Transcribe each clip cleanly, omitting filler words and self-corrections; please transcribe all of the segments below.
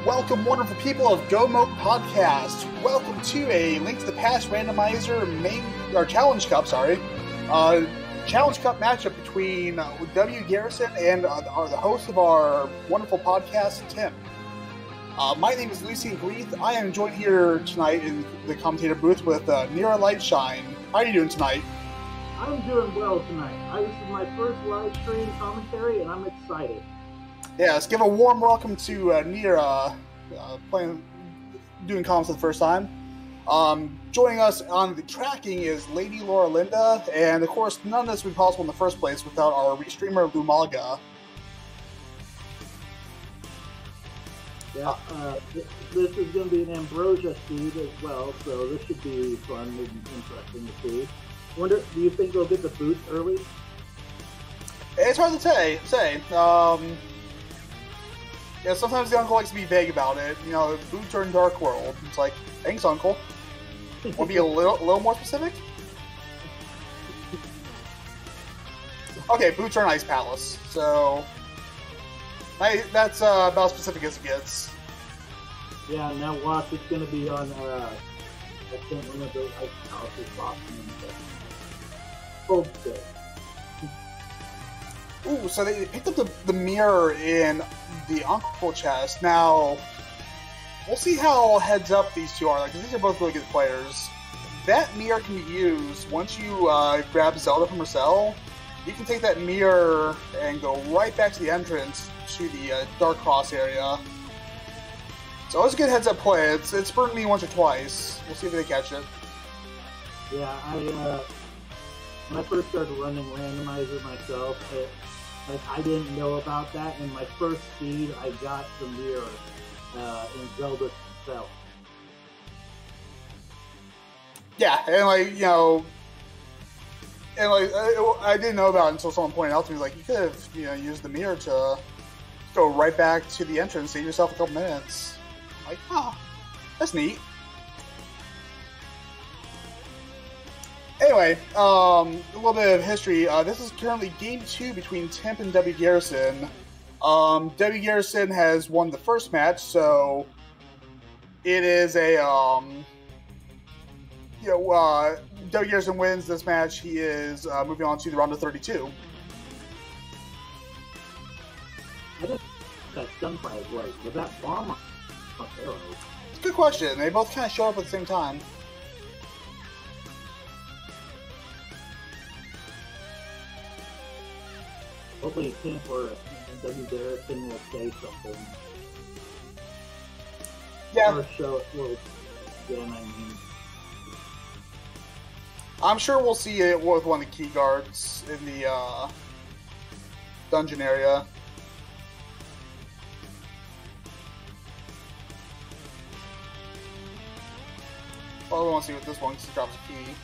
Welcome, wonderful people of Go Moat Podcast. Welcome to a Link to the Past randomizer challenge cup. Challenge cup matchup between WGarrison and the host of our wonderful podcast, Timp. My name is LucienGreeth. I am joined here tonight in the commentator booth with NiraLightShine. How are you doing tonight? I'm doing well tonight. This is my first live stream commentary, and I'm excited. Yeah, let's give a warm welcome to Nira, doing comments for the first time. Joining us on the tracking is LadyLauraLinda, and of course, none of this would be possible in the first place without our Restreamer, Lumaga. Yeah, this is going to be an Ambrosia seed as well, so this should be fun and interesting to see. Do you think they'll get the boost early? It's hard to say. Yeah, sometimes the uncle likes to be vague about it. You know, boots are in Dark World. It's like, thanks, uncle. Want to be a little more specific? Okay, boots are in Ice Palace, so that's about as specific as it gets. Yeah, now watch, it's going to be on, I can't remember Ice Palace's box name, but Cold Stay. Ooh, so they picked up the mirror in the Uncle chest. Now, we'll see how heads up these two are, because these are both really good players. That mirror can be used once you grab Zelda from her cell. You can take that mirror and go right back to the entrance to the Dark Cross area. So always a good heads up play. It's burned me once or twice. We'll see if they catch it. Yeah, when I first started running randomizer myself, I didn't know about that. In my first seed, I got the mirror in Zelda's cell. Yeah, and I didn't know about it until someone pointed out to me, like, you could have, used the mirror to go right back to the entrance, save yourself a couple minutes. I'm like, oh, that's neat. Anyway, a little bit of history. This is currently Game 2 between Timp and WGarrison. WGarrison has won the first match, so it is a, WGarrison wins this match. He is moving on to the round of 32. I didn't that gunfire was that bomb or arrow? It's a good question. They both kind of show up at the same time. Hopefully Timp or WGarrison will say something. Yeah. Or show it again, I mean. I'm sure we'll see it with one of the key guards in the dungeon area. Well, we want to see what this one, because it drops a key.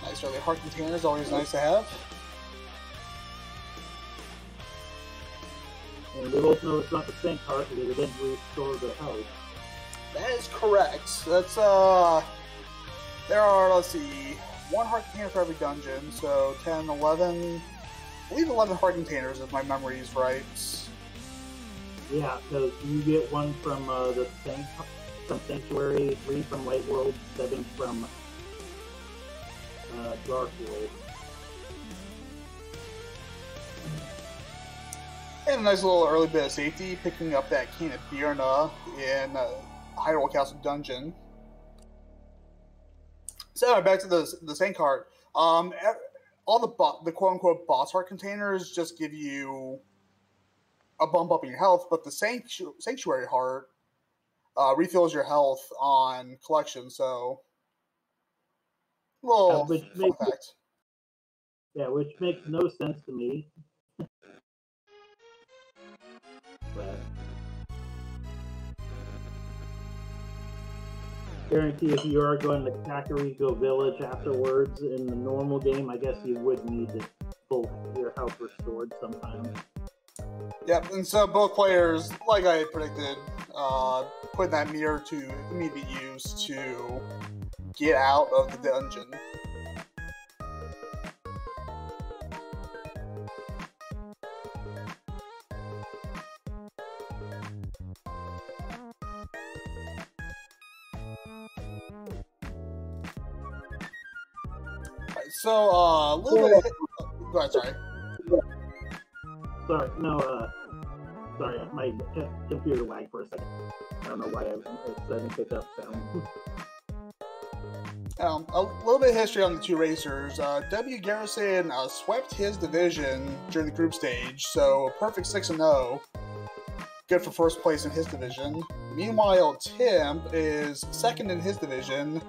Nice early heart containers, always nice to have. And we both know it's not the same heart because it didn't restore the health. That is correct. That's there are, let's see, one heart container for every dungeon, so 10, 11, I believe 11 heart containers if my memory is right. Yeah, because you get one from from Sanctuary, 3 from Light World, 7 from Dark World. And a nice little early bit of safety, picking up that Cane of Birna in Hyrule Castle Dungeon. So back to the Saint cart. All the quote-unquote boss heart containers just give you a bump up in your health, but the Sanctuary heart refills your health on collection, so little fun fact. Yeah, which makes no sense to me. But guarantee if you are going to Kakariko Village afterwards in the normal game, I guess you would need to pull your health restored sometimes. Yep, and so both players, like I predicted, put that mirror to immediate use to get out of the dungeon. So, a little bit. Go ahead, sorry. Sorry, no, sorry, my computer lagged for a second. I don't know why it suddenly picked up sound. A little bit of history on the two racers. WGarrison swept his division during the group stage, so perfect 6-0. Good for first place in his division. Meanwhile, Timp is second in his division,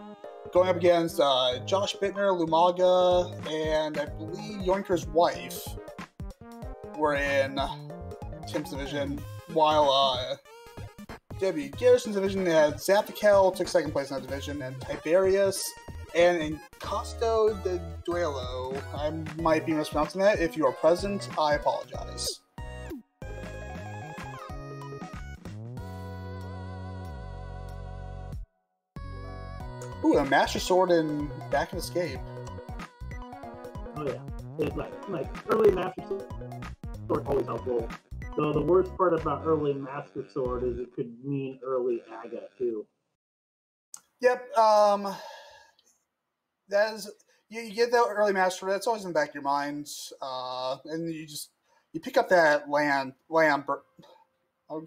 going up against Josh Bittner, Lumaga, and I believe Yoinker's wife were in Timp's division, while WGarrison's division had Zaptikel took second place in that division, and Tiberius and Encosto de Duelo. I might be mispronouncing that. If you are present, I apologize. Ooh, a Master Sword and Back and Escape. Oh yeah, it's like early Master Sword always helpful. So the worst part about early Master Sword is it could mean early Aga too. Yep. That is you get that early Master Sword. That's always in the back of your mind, and you pick up that lamp.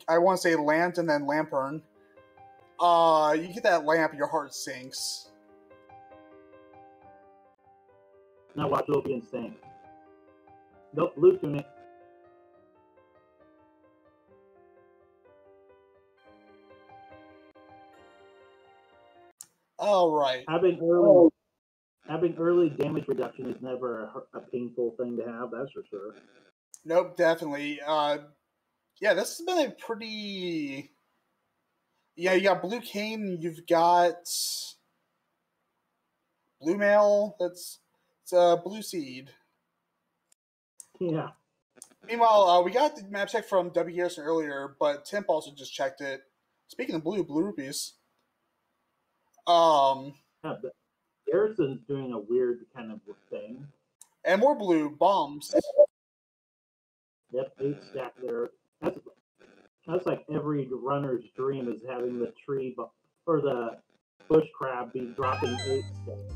I want to say lamp and then lantern. You get that lamp, your heart sinks. Now watch, it'll be insane. Nope, loot unit. All right. Having early damage reduction is never a painful thing to have. That's for sure. Nope, definitely. Yeah, this has been a pretty. Yeah, you got Blue Cane. You've got Blue Mail. It's Blue Seed. Yeah. Meanwhile, we got the map check from WGarrison earlier, but Timp also just checked it. Speaking of blue rupees. Yeah, but Garrison's doing a weird kind of thing. And more blue bombs. Yep, 8 stack there. That's like every runner's dream is having the tree or the bush crab be dropping 8 stacks.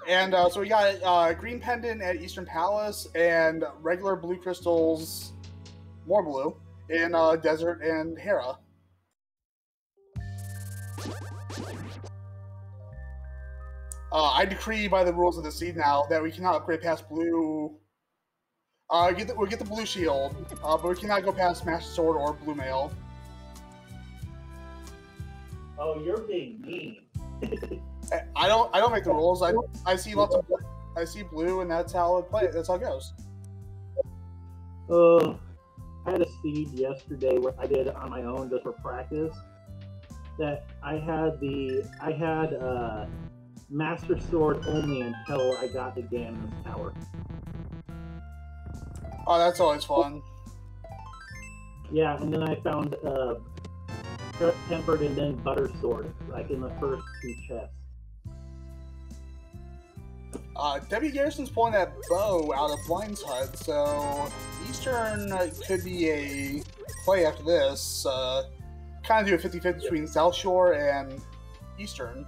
And so we got green pendant at Eastern Palace and regular blue crystals, more blue, in Desert and Hera. I decree by the rules of the seed now that we cannot upgrade past blue. We'll get the blue shield, but we cannot go past Master Sword or Blue Mail. Oh, you're being mean. I don't make the rules. I see lots of I see blue, and that's how it plays. That's how it goes. I had a seed yesterday where I did it on my own just for practice. That I had Master Sword only until I got the Ganon's Tower. Oh, that's always fun. Yeah, and then I found Tempered and then Butter Sword, like in the first 2 chests. WGarrison's pulling that bow out of Blind's Hut, so Eastern could be a play after this. Kind of do a 50-50 between South Shore and Eastern.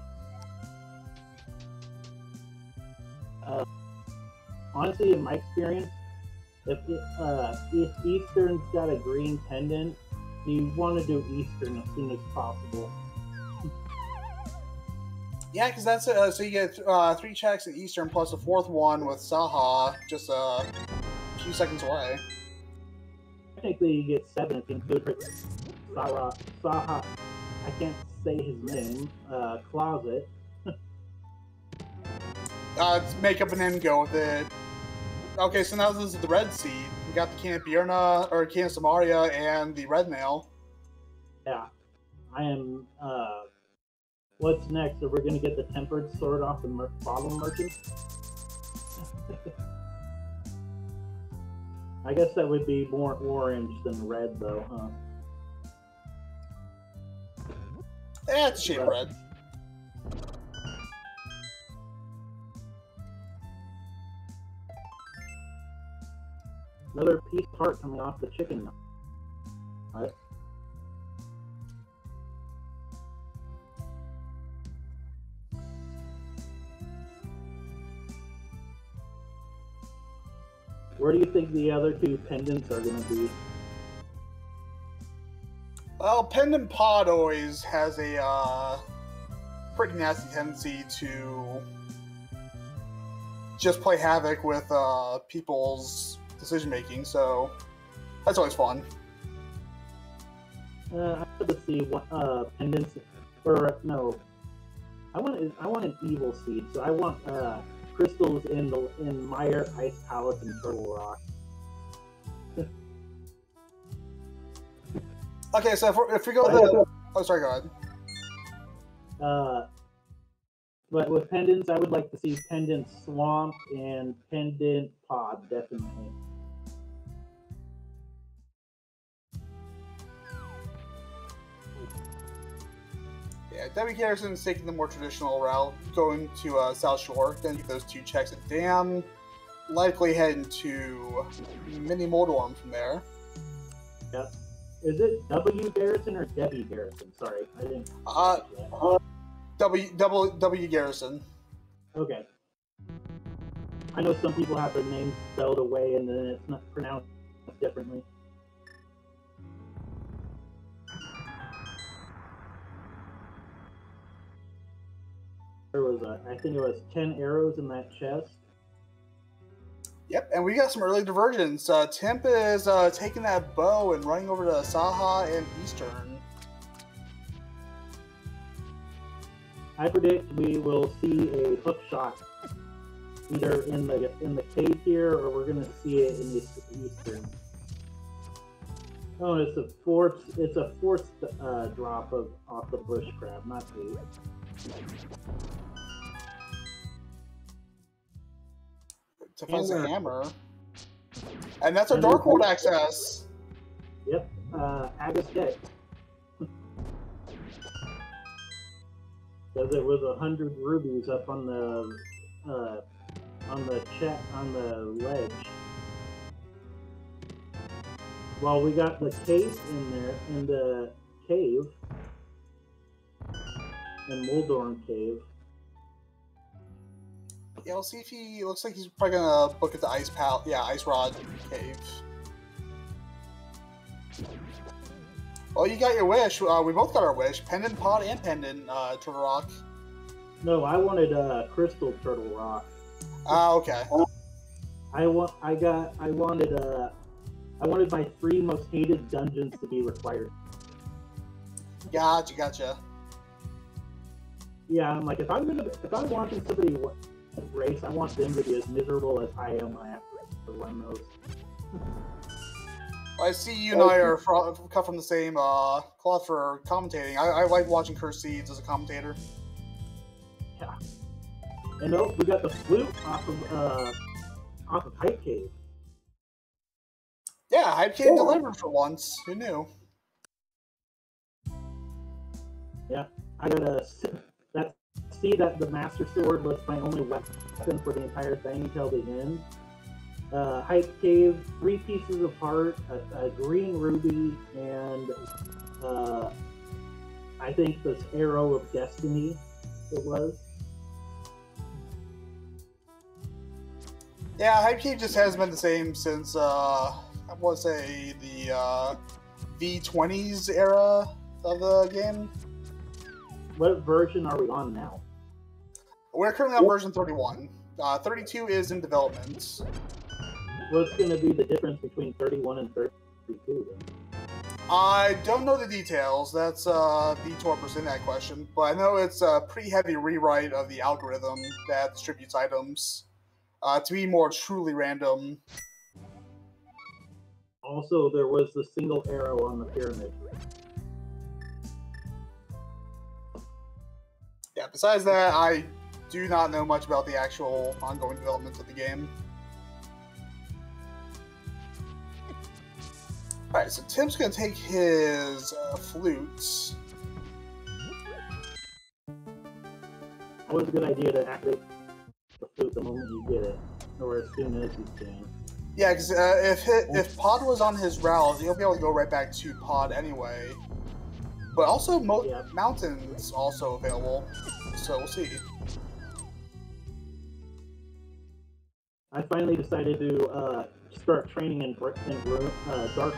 Honestly, in my experience, if Eastern's got a green pendant, you want to do Eastern as soon as possible. Yeah, because that's so you get 3 checks at Eastern plus a 4th one with Saha just a few seconds away. Technically, you get 7 if you include Saha. I can't say his name. Closet. Make up an name, go with it. Okay, so now this is the red seed. We got the Can of Bierna, or Can of Samaria, and the red mail. Yeah. I am, what's next? Are we going to get the Tempered Sword off the bottom merchant? I guess that would be more orange than red, though, huh? Yeah, it's a shade of red. Another piece heart coming off the chicken. Alright. Where do you think the other two pendants are going to be? Well, Pendant Pod always has a pretty nasty tendency to just play havoc with people's decision making, so that's always fun. I have to see what pendants, or no, I want an evil seed. So I want crystals in Mire, Ice Palace, and Turtle Rock. Okay, so if we go the sorry, go ahead. But with pendants, I would like to see Pendant Swamp and Pendant Pod, definitely. Yeah, WGarrison is taking the more traditional route, going to South Shore, then get those 2 checks, and damn likely heading to Mini Moldorm from there. Yep. Is it WGarrison or WGarrison? Sorry, I didn't. WGarrison. Okay. I know some people have their names spelled away and then it's not pronounced differently. There was I think it was 10 arrows in that chest. Yep, and we got some early divergence. Timp is taking that bow and running over to Saha and Eastern. I predict we will see a hook shot either in the cave here, or we're going to see it in the Eastern. Oh, it's a fourth drop off the bush crab, not 8. To find the hammer. And that's our Darkhold access. Yep, Agus Deck. Because it was 100 rubies up on the ledge. Well, we got the cave in there, in the cave, in Moldorm Cave. Yeah, we'll see if he looks like he's probably gonna book at the Ice Rod Cave. Well, you got your wish. We both got our wish. Pendant Pod and Pendant Turtle Rock. No, I wanted Crystal Turtle Rock. Okay. I wanted my 3 most hated dungeons to be required. Gotcha. Yeah, I'm like, if I'm watching somebody race, I want them to be as miserable as I am when I have to run those. I see you and I are cut from the same cloth for commentating. I like watching Cursed Seeds as a commentator. Yeah. And we got the flute off of Hype Cave. Yeah, Hype Cave delivered for once. Who knew? Yeah, I gotta see that the Master Sword was my only weapon for the entire thing until the end. Hype Cave, 3 pieces of heart, a green ruby, and I think this arrow of destiny it was. Yeah, Hype Cave just hasn't been the same since I want to say the V20s era of the game. What version are we on now? We're currently on version 31. 32 is in development. What's going to be the difference between 31 and 32 then? I don't know the details. That's VTorpers in that question, but I know it's a pretty heavy rewrite of the algorithm that distributes items to be more truly random. Also, there was the single arrow on the pyramid. Yeah, besides that, I do not know much about the actual ongoing development of the game. Alright, so Tim's going to take his flutes. It was a good idea to activate the flute the moment you get it, or as soon as you can. Yeah, because if Pod was on his route, he'll be able to go right back to Pod anyway. But also, Mountain's also available, so we'll see. I finally decided to start training in dark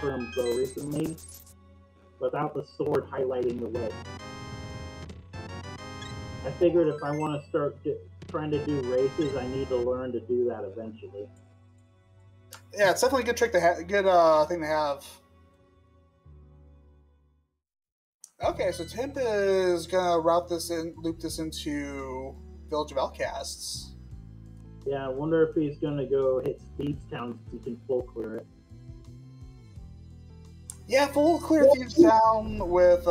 rooms though recently, without the sword highlighting the way. I figured if I want to start trying to do races, I need to learn to do that eventually. Yeah, it's definitely a good trick to have. Good thing to have. Okay, so Timp is gonna loop this into Village of Outcasts. Yeah, I wonder if he's gonna go hit Stevestown so he can full clear it. Yeah, full clear Stevestown with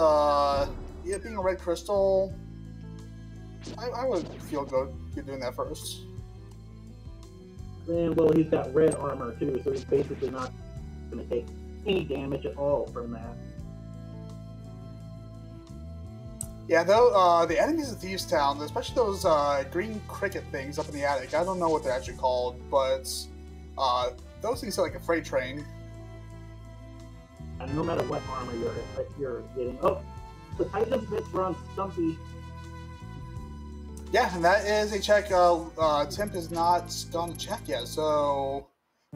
it being a red crystal. I would feel good doing that first. And well, he's got red armor too, so he's basically not gonna take any damage at all from that. Yeah, though the enemies of Stevestown, especially those green cricket things up in the attic, I don't know what they're actually called, but those things are like a freight train. And no matter what armor you're getting, oh, the Titan's bits were on Stumpy. Yeah, and that is a check. Timp has not gone to check yet, so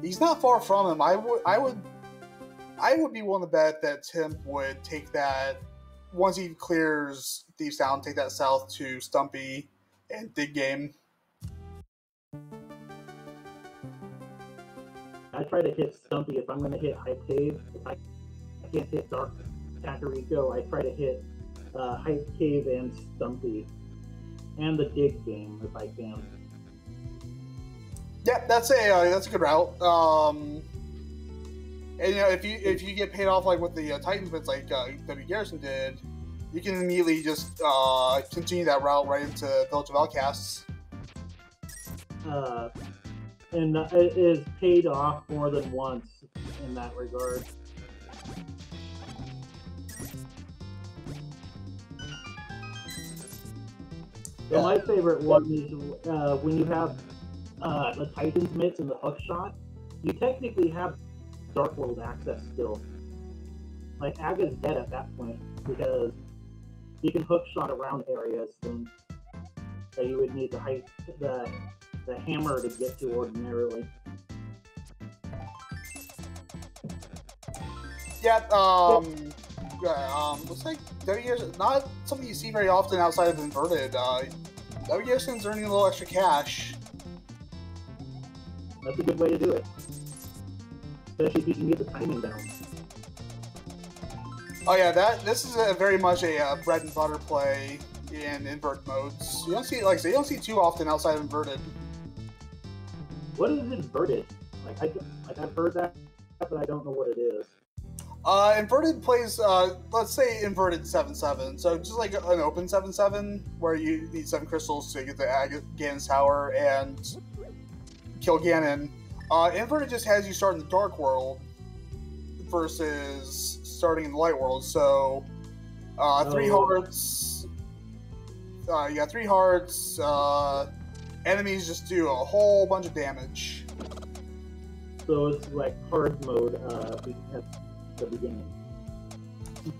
he's not far from him. I would be willing to bet that Timp would take that once he clears Stevestown, take that south to Stumpy and dig game. I try to hit Stumpy if I'm going to hit Hype Cave. If I can't hit Dark Kakariko, I try to hit Hype Cave and Stumpy. And the dig game if I can. Yeah, that's a good route. And you know, if you get paid off like with the Titans bits like WGarrison did, you can immediately just continue that route right into Village of Outcasts. And it is paid off more than once in that regard. So my favorite one is when you have the Titan's mitts and the hook shot, you technically have Dark World access still. Like, Aga's dead at that point because you can hook shot around areas that you would need the hammer to get to ordinarily. Yeah, looks like WGarrison, not something you see very often outside of Inverted. WGarrison's earning a little extra cash. That's a good way to do it. Especially if you can get the timing down. Oh yeah, this is very much a bread and butter play in invert modes. You don't see you don't see too often outside of Inverted. What is Inverted? I've heard that, but I don't know what it is. Inverted plays, let's say Inverted 7-7, so just like an open 7-7, where you need 7 crystals to get the Ganon's Tower and kill Ganon. Inverted just has you start in the Dark World versus starting in the Light World, so 3 hearts, you got 3 hearts, enemies just do a whole bunch of damage. So it's like hard mode the beginning.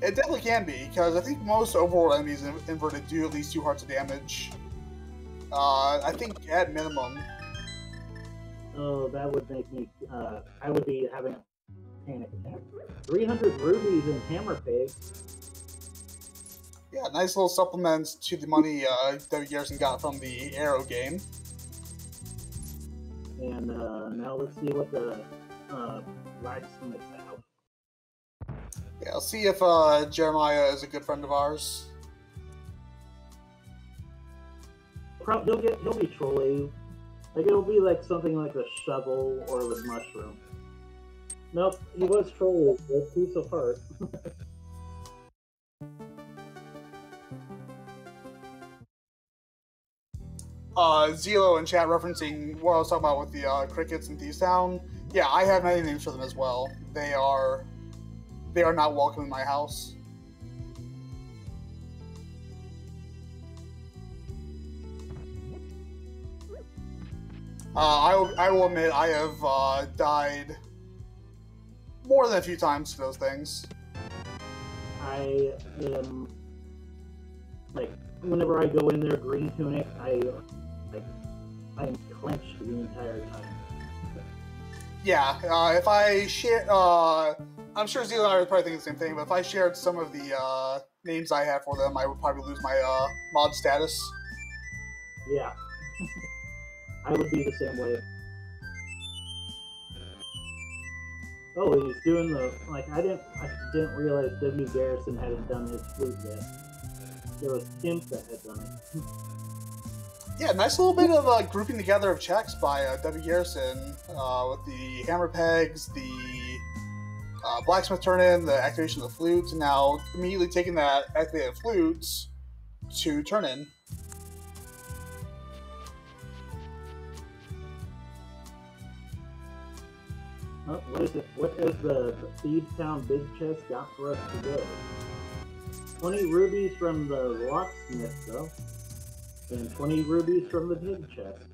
It definitely can be, because I think most overworld enemies in Inverted do at least 2 hearts of damage. I think at minimum. Oh, that would make me, I would be having a panic attack. 300 rubies in hammer pay. Yeah, nice little supplements to the money WGarrison got from the Arrow game. And now let's see what the blacksmiths have. Yeah, I'll see if Jeremiah is a good friend of ours. He'll be trolling. Like, it'll be like something like the shovel or the mushroom. Nope, he was trolling. A piece of heart. Zelo in chat referencing what I was talking about with the crickets in Stevestown. Yeah, I have many names for them as well. They are not welcome in my house. I will admit I have died more than a few times to those things. I am like, whenever I go in there green tunic, I am clenched the entire time. Yeah, if I share, I'm sure Zeal and I would probably think the same thing, but if I shared some of the names I have for them, I would probably lose my mod status. Yeah. I would be the same way. Oh, he's doing the, like, I didn't realize WGarrison hadn't done his flute yet. It was Timp that had done it. Yeah, nice little bit of grouping together of checks by WGarrison with the hammer pegs, the blacksmith turn-in, the activation of the flutes, and now immediately taking that activated flutes to turn-in. Oh, what is it? What has the Thieves Town big chest got for us today? 20 rubies from the locksmith, though, and 20 rubies from the big chest.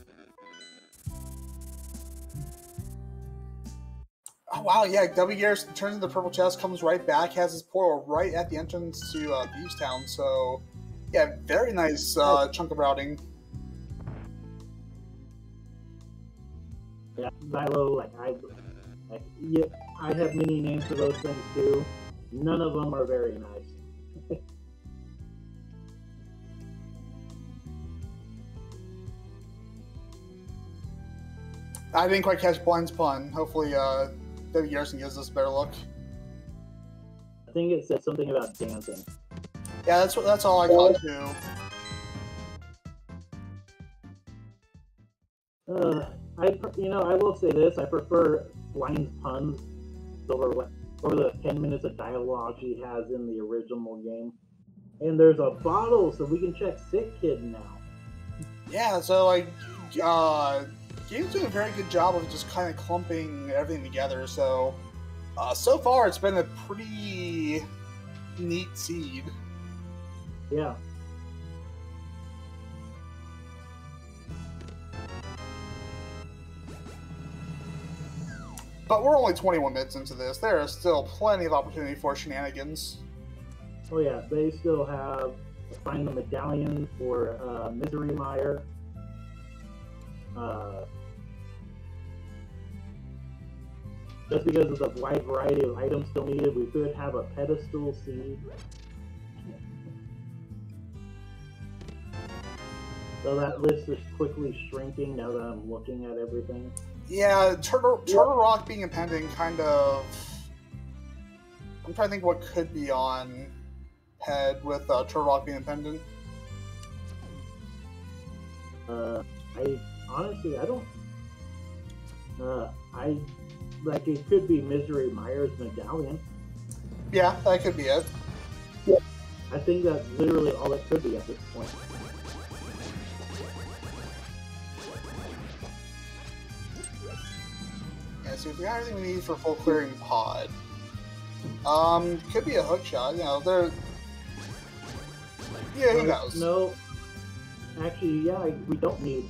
Oh wow, yeah, WGarrison turns into the purple chest, comes right back, has his portal right at the entrance to Thieves Town, so yeah, very nice chunk of routing. Yeah, Xylo, yeah, I have many names for those things too. None of them are very nice. I didn't quite catch Blind's pun. Hopefully, WGarrison gives us a better look. I think it said something about dancing. Yeah, that's all I caught too. I will say this: I prefer Blind's puns over the 10 minutes of dialogue he has in the original game. And there's a bottle, so we can check Sick Kid now. Yeah, so game's doing a very good job of just kind of clumping everything together. So, so far it's been a pretty neat seed. Yeah. But we're only 21 minutes into this. There is still plenty of opportunity for shenanigans. Oh yeah, they still have to find the medallion for Misery Meyer. Just because of the wide variety of items still needed, we could have a pedestal seed. So that list is quickly shrinking now that I'm looking at everything. Yeah, Turtle Rock being impending kind of... I'm trying to think what could be on Ped with Turtle Rock being impending. I don't... it could be Misery Meyer's medallion. Yeah, that could be it. Yeah. I think that's literally all it could be at this point. Yeah, so if we got everything we need for full clearing pod. Could be a hook shot, they're... Yeah, who knows? No. Actually, yeah, we don't need,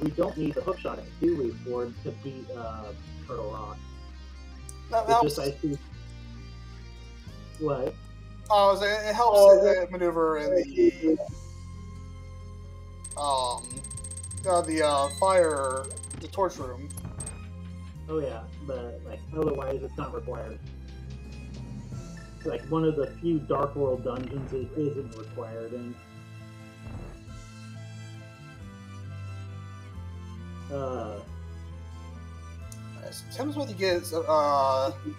we don't need the hook shot, do we, to beat Turtle Rock? I see. What? Oh, it helps maneuver in the torch room. Oh yeah, but otherwise it's not required. One of the few Dark World dungeons it isn't required in. So Tim's about to get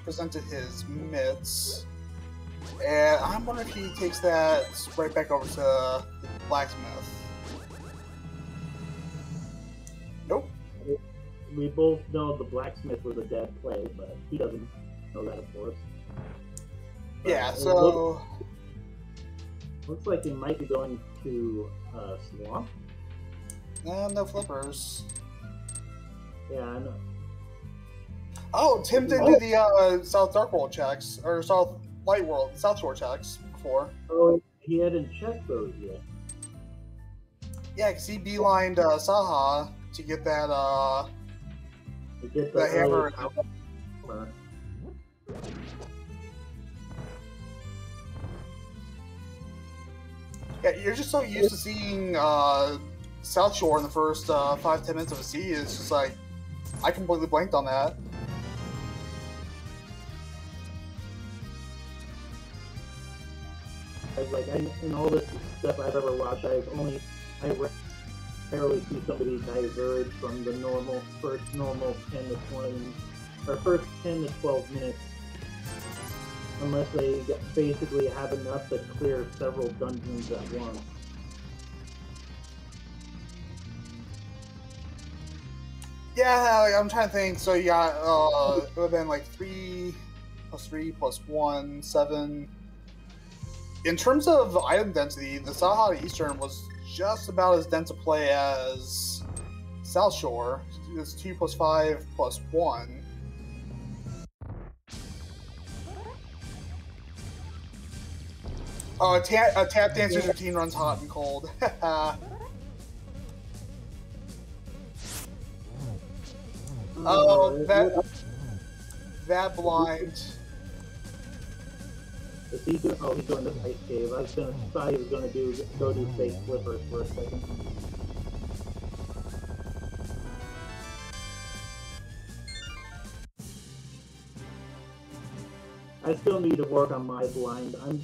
presented his mitts, and I'm wondering if he takes that right back over to the blacksmith. Nope. We both know the blacksmith was a dead play, but he doesn't know that, of course. Yeah, so... Looks like he might be going to Swamp. No flippers. Yeah, I know. Oh, Tim did do the South Dark World checks, or South Light World, South Shore checks before. Oh, he hadn't checked those yet. Yeah, because he beelined Saha to get that, the hammer. Yeah, you're just so used to seeing South Shore in the first 5-10 minutes of a seed. It's just like, I completely blanked on that. In all this stuff I've ever watched, I rarely see somebody diverge from the first normal 10 to 20, or first 10 to 12 minutes, unless they basically have enough to clear several dungeons at once. Yeah, I'm trying to think. So you got, it would have been like 3 plus 3 plus 1, 7. In terms of item density, the Sahara Eastern was just about as dense a play as South Shore. It's 2 plus 5 plus 1. Oh, a tap dancer's routine runs hot and cold. Oh, that blind. He's doing the ice cave. I thought he was gonna go do fake flippers for a second. I still need to work on my blind. I'm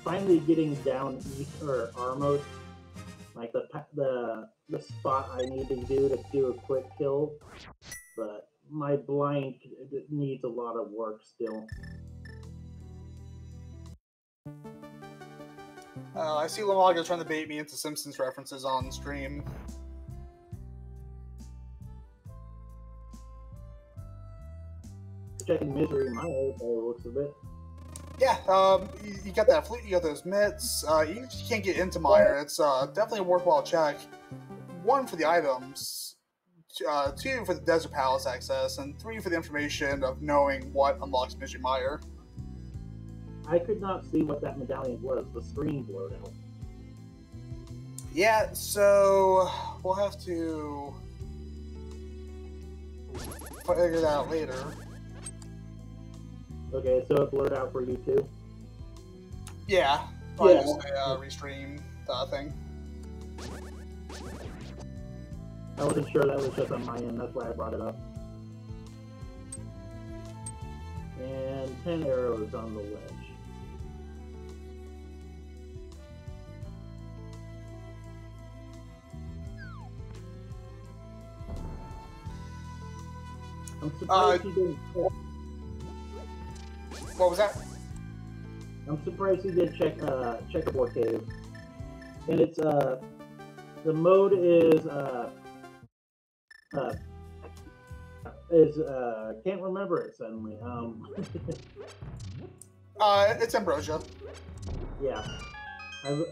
finally getting down East or Armos, like the spot I need to do a quick kill, but my blind needs a lot of work still. I see Lumaga trying to bait me into Simpsons references on stream. Checking Misery Mire by the looks of it. Yeah, you got that flute, you got those mitts. You just can't get into Mire. It's definitely a worthwhile check. 1 for the items, 2 for the Desert Palace access, and 3 for the information of knowing what unlocks Misery Mire. I could not see what that medallion was. The screen blurred out. Yeah, so we'll have to figure that out later. Okay, so it blurred out for you too? Yeah, probably just a restream thing. I wasn't sure that was just on my end, that's why I brought it up. And 10 arrows on the ledge. I'm surprised he didn't. What was that? I'm surprised he did checkerboard cave. And it's the mode is can't remember it suddenly. It's Ambrosia. Yeah,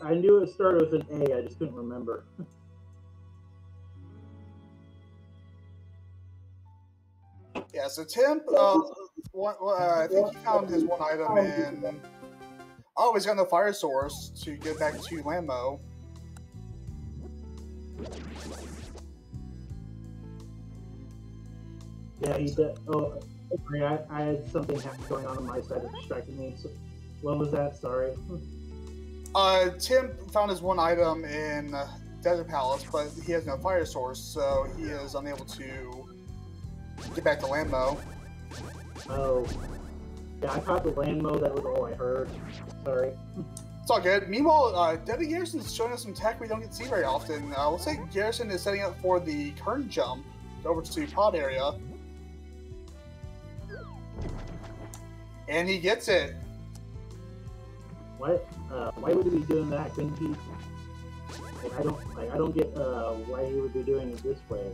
I knew it started with an A. I just couldn't remember. Yeah, so Timp, I think he found his 1 item in... Oh, he's got no fire source to get back to Lambo. Yeah, he did. Oh, I had something going on my side that distracted me. So, what was that? Sorry. Timp found his 1 item in Desert Palace, but he has no fire source, so he is unable to get back to Lambo. Oh. Yeah, I caught the Lambo, that was all I heard. Sorry. It's all good. Meanwhile, WGarrison is showing us some tech we don't get to see very often. Looks like Garrison is setting up for the current jump over to pod area. And he gets it. What? Why would he be doing that? Couldn't he? I don't get why he would be doing it this way.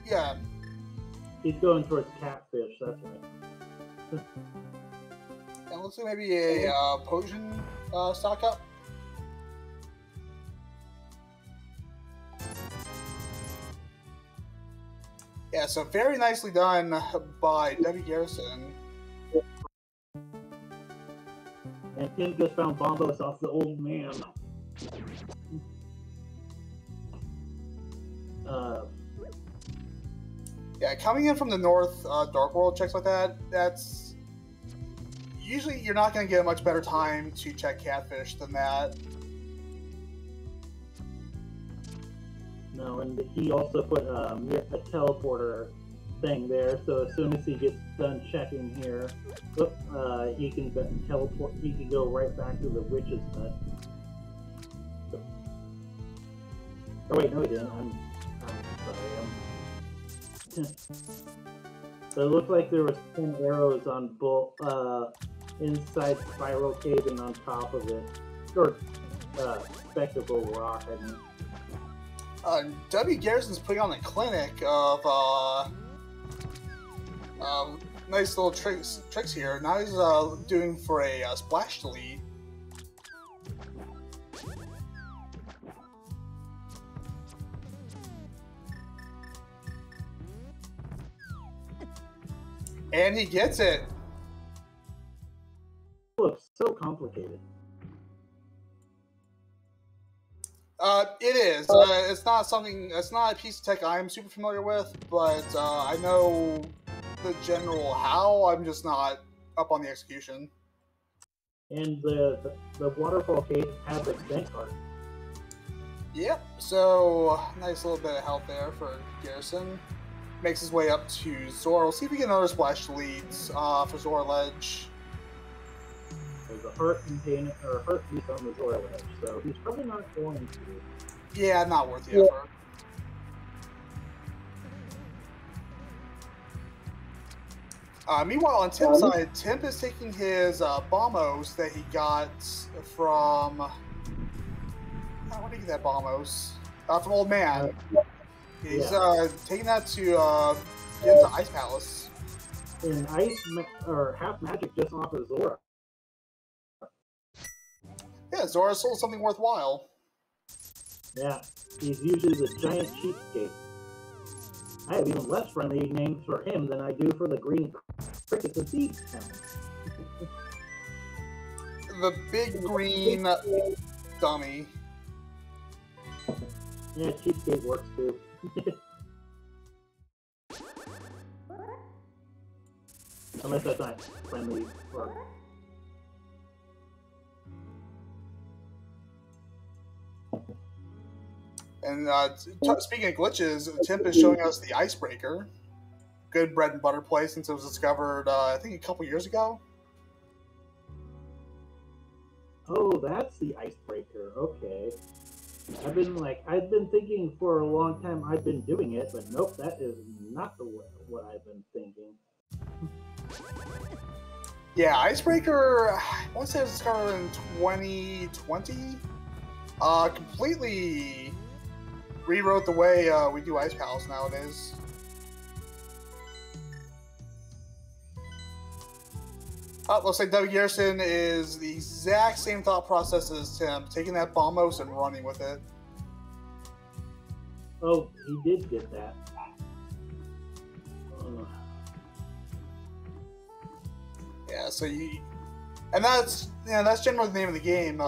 Yeah. He's going towards catfish. That's right. And looks like maybe a potion stock up. Yeah, so very nicely done by WGarrison. And Tim just found bombos off the old man. Yeah, coming in from the north, Dark World checks like that, that's... Usually you're not going to get a much better time to check catfish than that. No, and he also put a teleporter thing there, so as soon as he gets done checking here, he can teleport. He can go right back to the witch's hut. Oh wait, no, he didn't. I'm sorry. So it looked like there was 10 arrows on both inside Spiral Cave and on top of it, or Spectacle Rock. I mean. WGarrison's putting on a clinic of nice little tricks here. Now he's doing for a splash delete. And he gets it. It looks so complicated. It is. It's not something. It's not a piece of tech I'm super familiar with, but I know the general how. I'm just not up on the execution. And the waterfall cave has a vent card. Yep. So nice little bit of help there for Garrison. Makes his way up to Zora. We'll see if we get another splash leads for Zora Ledge. There's a heart container or a heart piece on the Zora Ledge, so he's probably not going to. Yeah, not worth the effort. Meanwhile, on Timp's side, Timp is taking his bombos that he got from. Where did he get that bombos? From Old Man. He's taking that to get into Ice Palace. And or half magic just off of Zora. Yeah, Zora sold something worthwhile. Yeah, he's usually the giant cheapskate. I have even less friendly names for him than I do for the green crickets and seeds. The big green dummy. Yeah, cheapskate works too. Unless that's not friendly or. And speaking of glitches, Timp is showing us the Icebreaker. Good bread and butter play since it was discovered, I think, a couple years ago. Oh, that's the Icebreaker. Okay. I've been thinking for a long time I've been doing it, but nope, that is not what I've been thinking. Yeah, Icebreaker, I want to say it was discovered in 2020. Completely rewrote the way we do Ice Palace nowadays. Looks like WGarrison is the exact same thought process as Timp, taking that bombos and running with it. Oh, he did get that. Yeah, so and that's generally the name of the game.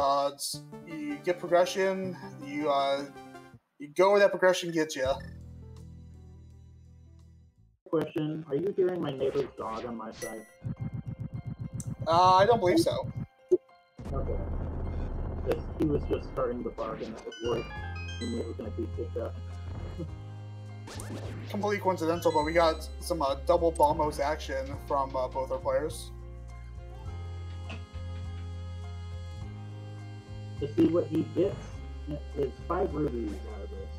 You get progression, you go where that progression gets you. Question: are you hearing my neighbor's dog on my side? I don't believe so. Okay. He was just starting to bark, and that was worried it was going to be picked up. Completely coincidental, but we got some double bombos action from both our players. To see what he gets is 5 rubies out of this.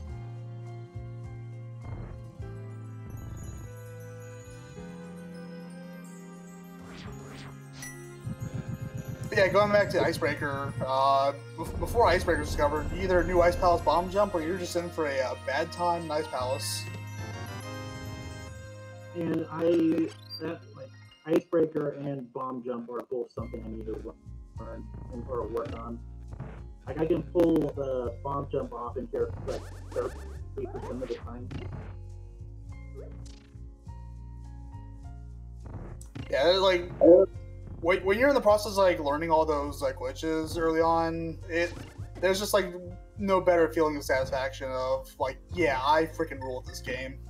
But yeah, going back to Icebreaker, before Icebreaker was discovered, you either knew Ice Palace bomb jump or you're just in for a bad time in Ice Palace. And Icebreaker and bomb jump are both something I need to learn or work on. Like I can pull the bomb jump off in here like 30% of the time. Yeah, like when you're in the process of like learning all those like glitches early on, there's just like no better feeling of satisfaction of like, yeah, I freaking ruled this game.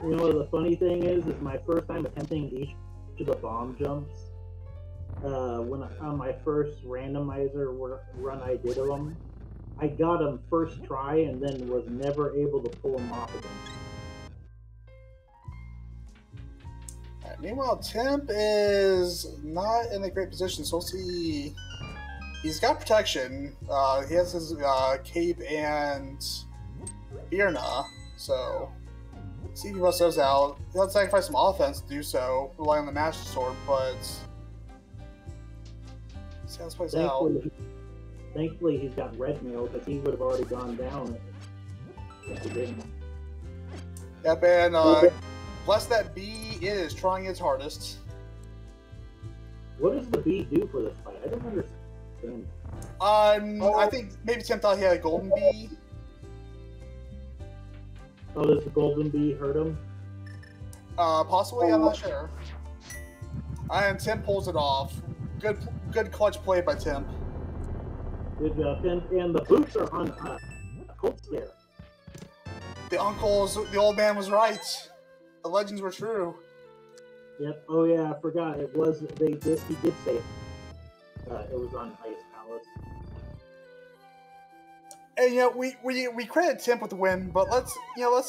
You know, the funny thing is my first time attempting each of the bomb jumps, when on my first randomizer run I did of them, I got him first try and then was never able to pull him off again. Right, meanwhile, Timp is not in a great position, so we'll see. He's got protection. He has his cape and Birna, so let's see if he busts those out. He'll have to sacrifice some offense to do so, rely on the Master Sword, but let's see how this plays out. Thankfully, he's got red mail because he would have already gone down if he didn't. Yep, and bless that bee is trying its hardest. What does the bee do for this fight? I don't understand. I think maybe Tim thought he had a golden bee. Oh, does the golden bee hurt him? Possibly, I'm not sure. And Tim pulls it off. Good clutch play by Tim. Good job. And the boots are on Cold Scare. The old man was right. The legends were true. Yep. Oh yeah, I forgot. It was he did say it. It was on Ice Palace. And you know, we credit Timp with the win, but let's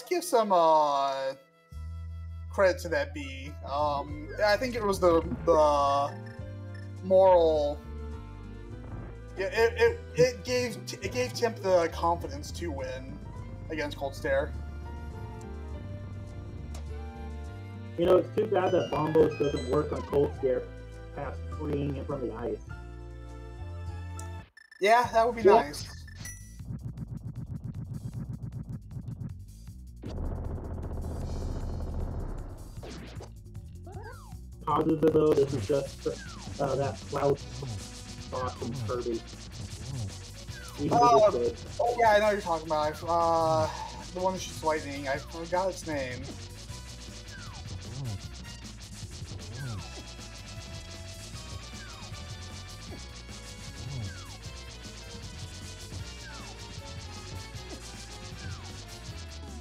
give some credit to that bee. I think it was the moral. Yeah, it gave Timp the confidence to win against Cold Stare. You know, it's too bad that Bombos doesn't work on Cold Scare past freeing it from the ice. Yeah, that would be nice. Positive though, this is just that cloud boss from Kirby. Oh yeah, I know what you're talking about. The one that shoots lightning. I forgot its name.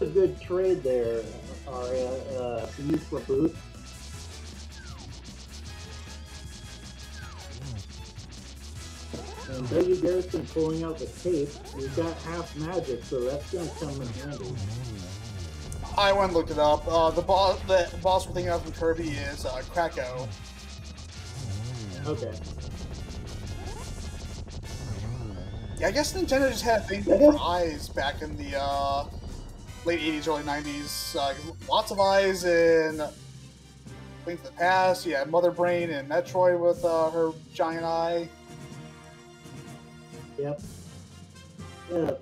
A good trade there, Aria, to use for boots. And WGarrison pulling out the cape, we've got half magic, so that's going to come in handy. I went and looked it up. The boss we're thinking of from Kirby is Krakow. Okay. Yeah, I guess Nintendo just had a thing for eyes back in the late 80s, early 90s. Lots of eyes in Link to the Past. Yeah, Mother Brain and Metroid with her giant eye. Yep. Yeah.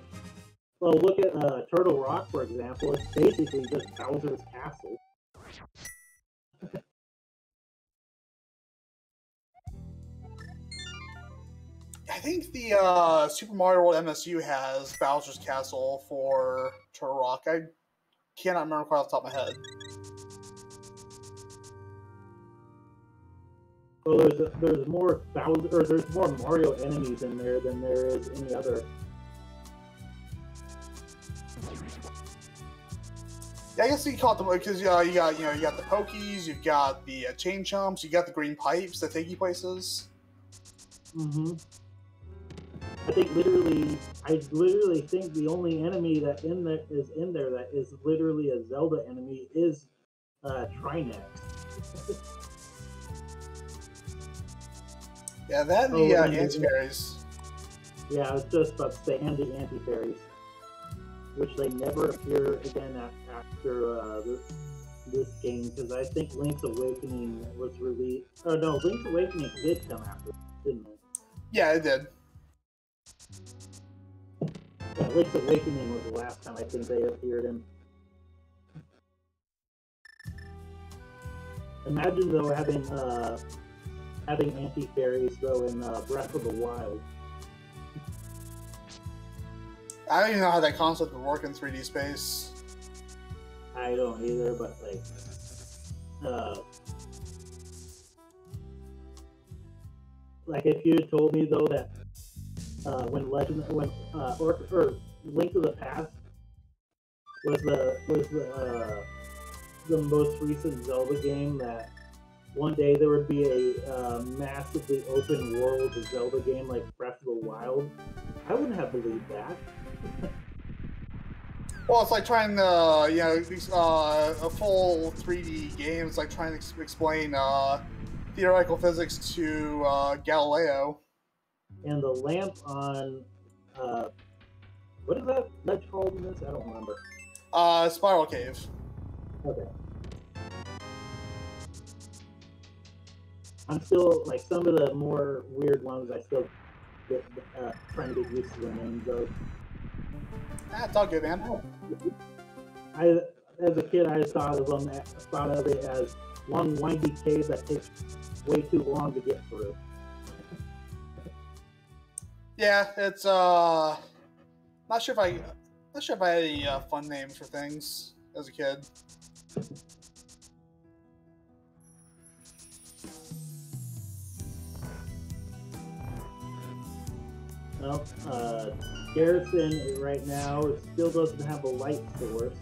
Well, look at Turtle Rock, for example. It's basically just Bowser's Castle. I think the Super Mario World MSU has Bowser's Castle for Turtle Rock. I cannot remember quite off the top of my head. Well, there's more Bowser, or there's more Mario enemies in there than there is any other. Yeah, I guess you call it the because you got the Pokies, you've got the Chain Chumps, you got the green pipes that take you places. Mm-hmm. I literally think the only enemy that is in there that is literally a Zelda enemy is Trinex. Yeah, that and the anti-fairies. Yeah, I was just about to say, and the anti-fairies, which they never appear again after this game, because I think Link's Awakening was released. Oh no, Link's Awakening did come after, didn't it? Yeah, it did. Yeah, Link's Awakening was the last time I think they appeared in. Imagine though having anti-fairies though in Breath of the Wild. I don't even know how that concept would work in 3D space. I don't either, but like if you had told me though that when Link to the Past was the most recent Zelda game that one day there would be a massively open world Zelda game like Breath of the Wild. I wouldn't have believed that. Well, it's like trying to, you know, a full 3D game. It's like trying to explain theoretical physics to Galileo. And the lamp on, what is that ledge called in this? I don't remember. Spiral Cave. Okay. I'm still, like, some of the more weird ones I still get, trying to get used to the names of. It's all good, man. As a kid, I thought of it as one windy cave that takes way too long to get through. Yeah, it's not sure if I had any fun names for things as a kid. Well, Garrison right now still doesn't have a light source,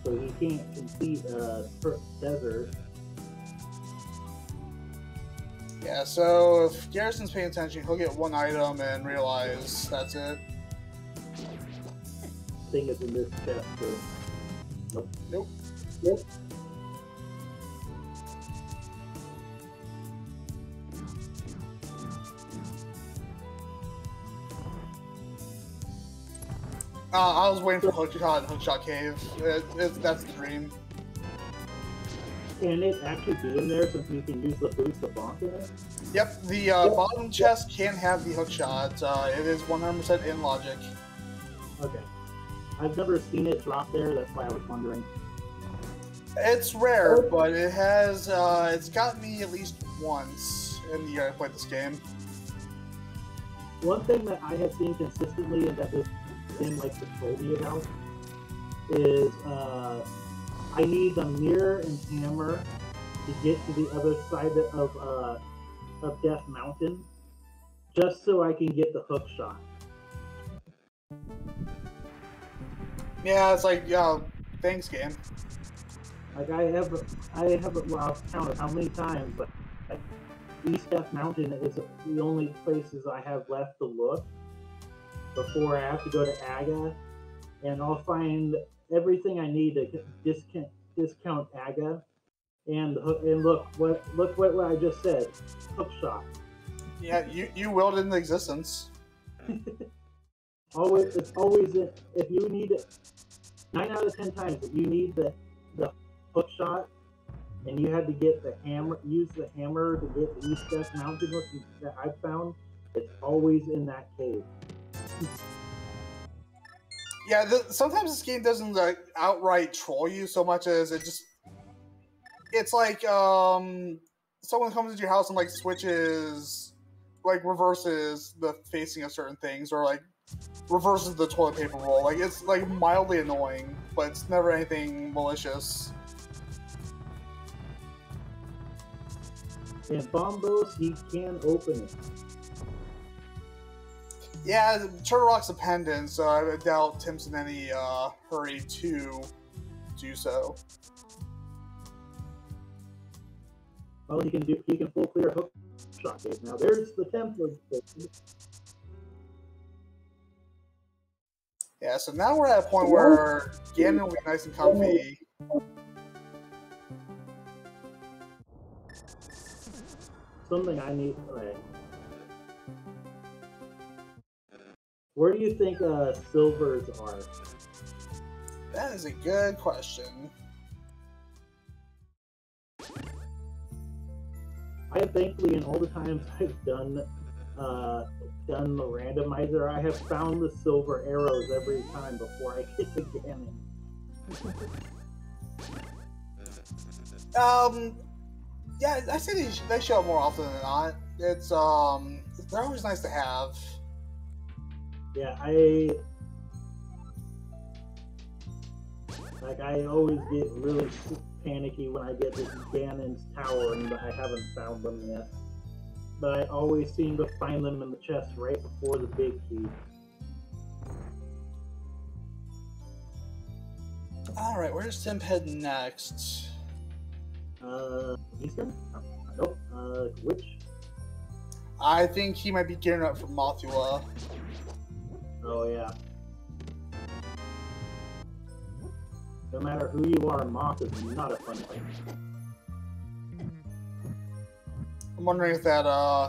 so he can't complete desert. Yeah, so if Garrison's paying attention, he'll get one item and realize that's it. Thing is in this chest too. Nope. Nope. Nope. I was waiting for Hookshot Cave. That's the dream. Can it actually be in there since you can use the boost to bonk in it? Yep, the bottom chest can have the hookshot. It is 100% in logic. Okay. I've never seen it drop there, that's why I was wondering. It's rare, but it has, it's got me at least once in the year I played this game. One thing that I have seen consistently and that this game likes to troll me about is I need the mirror and hammer to get to the other side of Death Mountain just so I can get the hook shot. Yeah, it's like, thanks, game. Like I haven't, well, I've counted how many times, but like, East Death Mountain is the only places I have left to look before I have to go to Aga, and I'll find everything I need to discount Aga, and look what I just said, hook shot. Yeah, you willed it into existence. It's always if you need it. 9 out of 10 times, if you need the hook shot, and you had to get the hammer, use the hammer to get the East Death Mountain that I've found, it's always in that cave. Yeah, sometimes this game doesn't outright troll you so much as it's like someone comes into your house and like switches, like reverses the facing of certain things, or like reverses the toilet paper roll. Like it's like mildly annoying, but it's never anything malicious. And Bombos, he can open it. Yeah, Turtle Rock's a pendant, so I doubt Tim's in any hurry to do so. Well, he can full clear hook shot cave. Now there's the template. Yeah, so now we're at a point where Ganon will be nice and comfy. Something I need. Right. Where do you think silvers are? That is a good question. I have thankfully, in all the times I've done the randomizer, I have found the silver arrows every time before I hit the Ganon. Yeah, I say they show up more often than not. It's they're always nice to have. Yeah, I always get really panicky when I get to Ganon's tower and I haven't found them yet. But I always seem to find them in the chest right before the big key. Alright, where's Tim head next? Eastern? Nope. Which? I think he might be gearing up for Mothula. Oh, yeah. No matter who you are, Moth is not a fun fight. I'm wondering if that,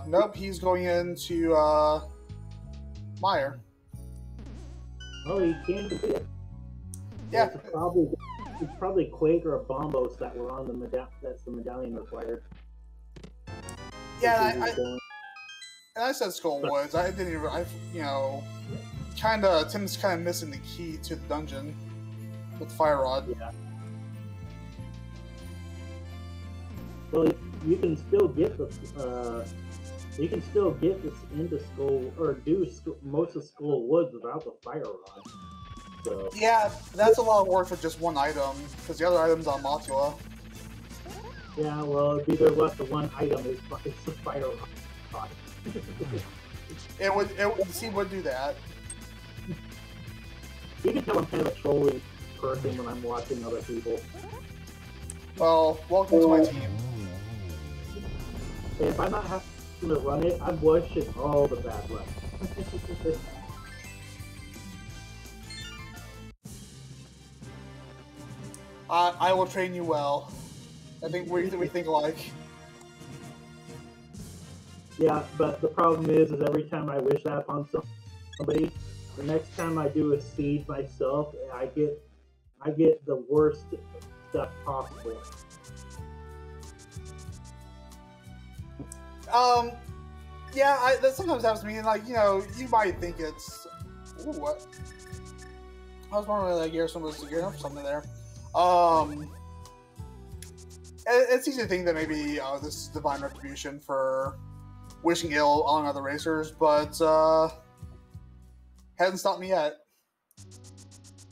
nope, he's going into, Meyer. Oh, he came to it. Yeah. It's probably Quake or a Bombos that were on the that's the medallion required. Yeah, and I said Skullwoods. I didn't even, you know, Tim's kind of missing the key to the dungeon with the Fire Rod. Yeah. Well, you can still get this into Skull, or do most of Skullwoods without the Fire Rod. So. Yeah, that's a lot of work for just one item, because the other item's on Mothula. Yeah, well, it'd be there left the one item is the Fire Rod. It would do that. You can tell I'm kind of a trolling person when I'm watching other people. Well, welcome to my team. If I'm not having to run it, I'm wishing all the bad luck. I will train you well. I think we think alike. Yeah, but the problem is every time I wish that upon somebody, the next time I do a seed myself, I get the worst stuff possible. Yeah, that sometimes happens to me, and like, you know, you might think it's, ooh, what? I was wondering whether Garrison was gearing up for something there. It's easy to think that maybe this is divine retribution for wishing ill on other racers, but hasn't stopped me yet.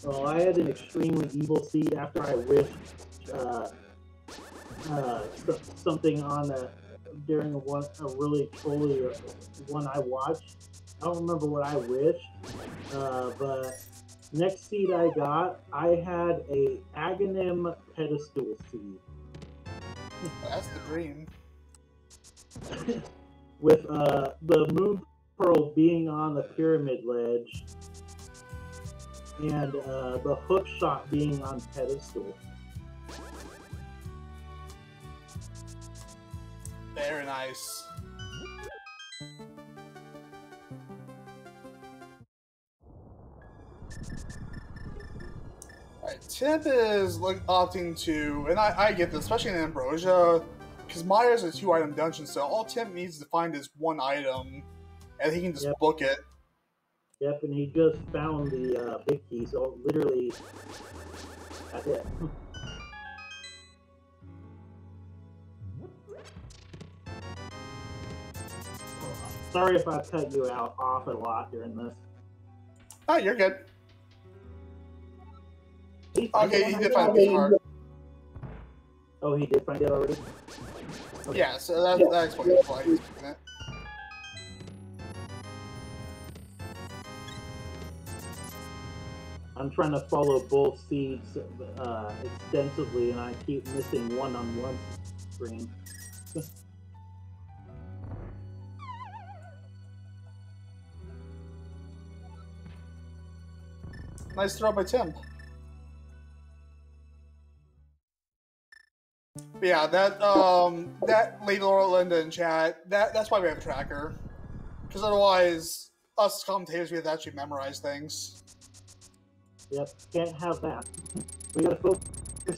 Well, I had an extremely evil seed after I wished something on during a really trolly one I watched. I don't remember what I wished, but next seed I got, I had a Aghanim pedestal seed. That's the dream. With the moon pearl being on the pyramid ledge, and the hook shot being on pedestal. Very nice. Alright, Timp is opting to, and I get this, especially in Ambrosia, because Myers is a 2-item dungeon, so all Timp needs to find is one item, and he can just book it. Yep, and he just found the big key, so literally, that's it. Sorry if I cut you off a lot during this. Oh, you're good. Okay, he did find the part. Oh, he did find it already? Okay. Yeah, so that explains why he's doing it. I'm trying to follow both seeds extensively, and I keep missing one on one screen. Nice throw by Timp. But yeah, that LadyLauraLinda in chat, that's why we have a tracker. Because otherwise, us commentators, we have to actually memorize things. Yep, can't have that. We gotta focus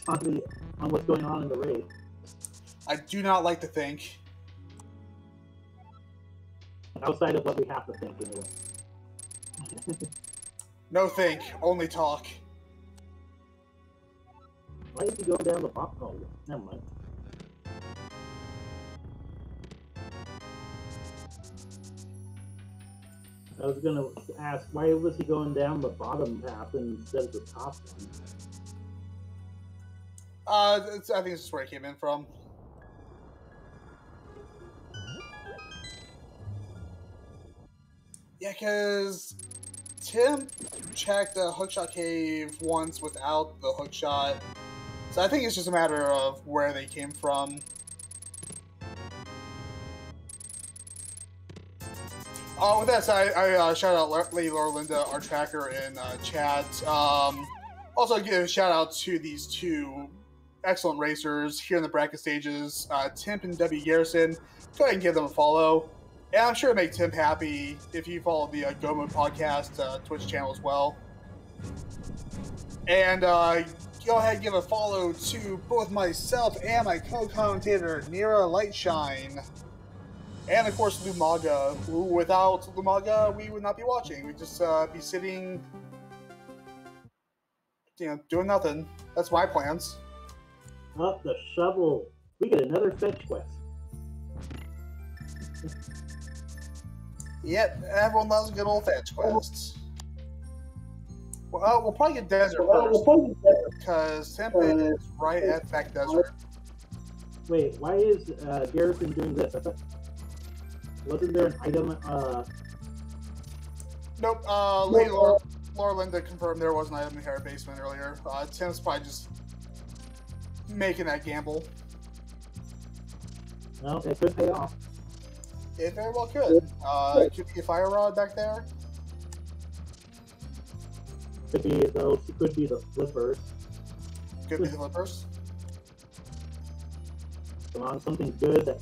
on what's going on in the raid. I do not like to think. Outside of what we have to think, anyway. No think, only talk. Why did you go down the bottom? Oh, never mind. I was gonna ask, why was he going down the bottom path instead of the top one? I think it's just where it came in from. Yeah, because Tim checked the hookshot cave once without the hookshot. So I think it's just a matter of where they came from. With that said, I shout out LadyLauraLinda, our tracker, in chat. Also, give a shout out to these two excellent racers here in the bracket stages, Timp and WGarrison. Go ahead and give them a follow. And I'm sure it'll make Timp happy if you follow the Go Mode Podcast Twitch channel as well. And go ahead and give a follow to both myself and my co-commentator, NiraLightShine. And of course, Lumaga, who without Lumaga, we would not be watching. We'd just be sitting, doing nothing. That's my plans. Up the shovel. We get another fetch quest. Yep, everyone loves good old fetch quests. Well, we'll probably get desert first, because Timp is right at that desert. Wait, why is Garrison doing this? Wasn't there an item? Nope. LadyLauraLinda confirmed there was an item in the hair basement earlier. Timp's probably just making that gamble. No, it could pay off. It very well could. Could be a fire rod back there. Could be those. Could be the flippers. Could be the flippers. Come on, something good. That...